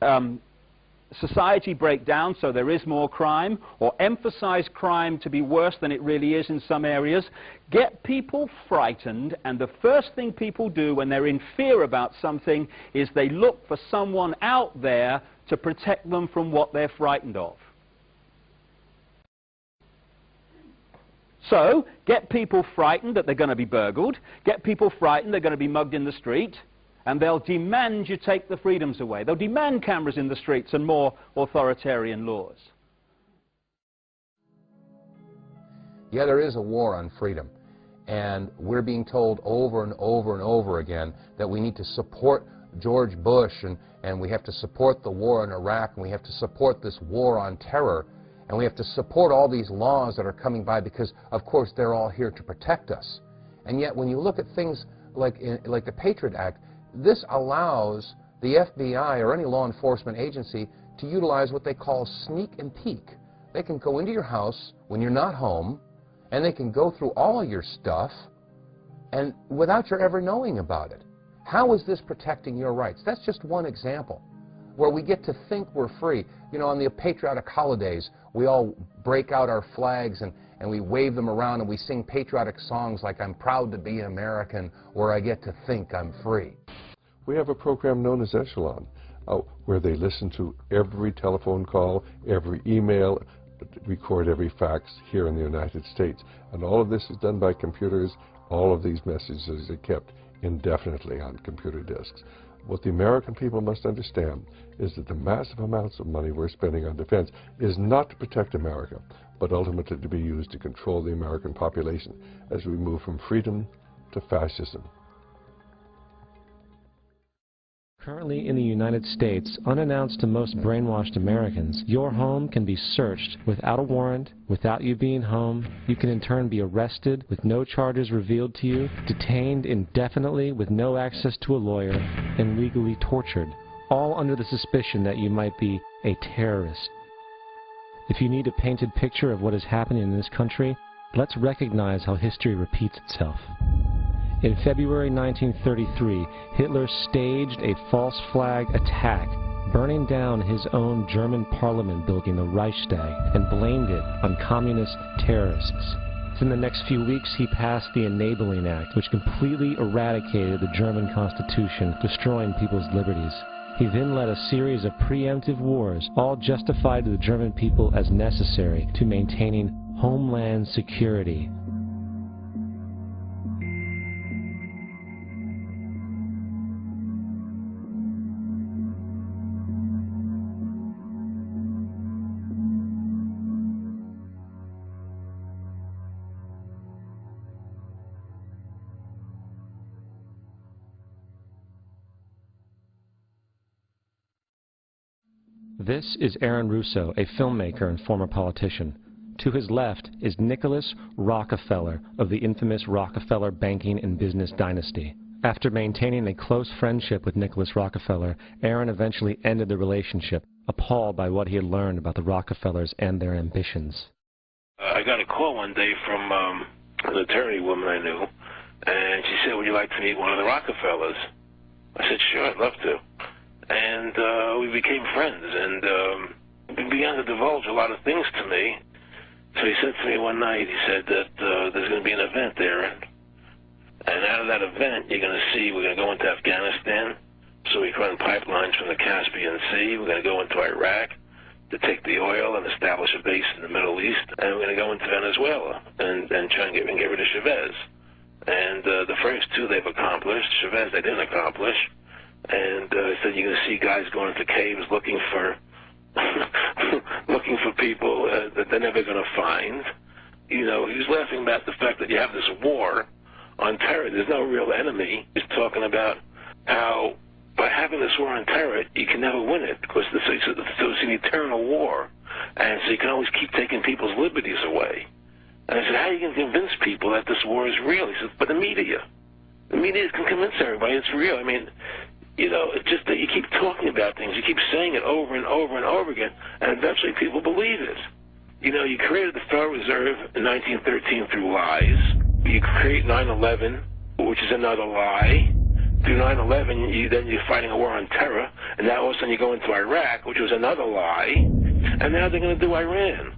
[SPEAKER 24] society break down so there is more crime, or emphasize crime to be worse than it really is in some areas. Get people frightened, and the first thing people do when they're in fear about something is they look for someone out there to protect them from what they're frightened of. So, get people frightened that they're going to be burgled, get people frightened they're going to be mugged in the street, and they'll demand you take the freedoms away. They'll demand cameras in the streets and more authoritarian laws.
[SPEAKER 2] Yeah, there is a war on freedom. And we're being told over and over and over again that we need to support George Bush and we have to support the war in Iraq and we have to support this war on terror and we have to support all these laws that are coming by because, of course, they're all here to protect us. And yet, when you look at things like the Patriot Act, this allows the FBI or any law enforcement agency to utilize what they call sneak and peek. They can go into your house when you're not home, and they can go through all of your stuff and without your ever knowing about it. How is this protecting your rights? That's just one example where we get to think we're free. You know, on the patriotic holidays, we all break out our flags and we wave them around and we sing patriotic songs like I'm proud to be an American or I get to think I'm free.
[SPEAKER 23] We have a program known as Echelon, where they listen to every telephone call, every email, record every fax here in the United States. And all of this is done by computers. All of these messages are kept indefinitely on computer disks. What the American people must understand is that the massive amounts of money we're spending on defense is not to protect America, but ultimately to be used to control the American population as we move from freedom to fascism.
[SPEAKER 1] Currently in the United States, unannounced to most brainwashed Americans, your home can be searched without a warrant, without you being home. You can in turn be arrested with no charges revealed to you, detained indefinitely with no access to a lawyer, and legally tortured, all under the suspicion that you might be a terrorist. If you need a painted picture of what is happening in this country, let's recognize how history repeats itself. In February 1933, Hitler staged a false flag attack, burning down his own German parliament building, the Reichstag, and blamed it on communist terrorists. Within the next few weeks, he passed the Enabling Act, which completely eradicated the German Constitution, destroying people's liberties. He then led a series of preemptive wars, all justified to the German people as necessary to maintaining homeland security. This is Aaron Russo, a filmmaker and former politician. To his left is Nicholas Rockefeller of the infamous Rockefeller banking and business dynasty. After maintaining a close friendship with Nicholas Rockefeller, Aaron eventually ended the relationship, appalled by what he had learned about the Rockefellers and their ambitions.
[SPEAKER 6] I got a call one day from an attorney woman I knew, and she said, "Would you like to meet one of the Rockefellers?" I said, "Sure, I'd love to." And we became friends, and he began to divulge a lot of things to me. So he said to me one night, he said that there's going to be an event there, and out of that event, you're going to see, we're going to go into Afghanistan, so we can run pipelines from the Caspian Sea. We're going to go into Iraq to take the oil and establish a base in the Middle East, and we're going to go into Venezuela and try and get rid of Chavez. And the first two they've accomplished. Chavez they didn't accomplish. And he said you're going to see guys going into caves looking for looking for people that they're never going to find. You know, he was laughing about the fact that you have this war on terror. There's no real enemy. He's talking about how by having this war on terror, you can never win it, because it's an eternal war. And so you can always keep taking people's liberties away. And I said, how are you going to convince people that this war is real? He said, but the media. The media can convince everybody it's real. I mean, you know, it's just that you keep talking about things. You keep saying it over and over and over again, and eventually people believe it. You know, you created the Federal Reserve in 1913 through lies. You create 9/11, which is another lie. Through 9/11, then you're fighting a war on terror, and now all of a sudden you go into Iraq, which was another lie, and now they're going to do Iran.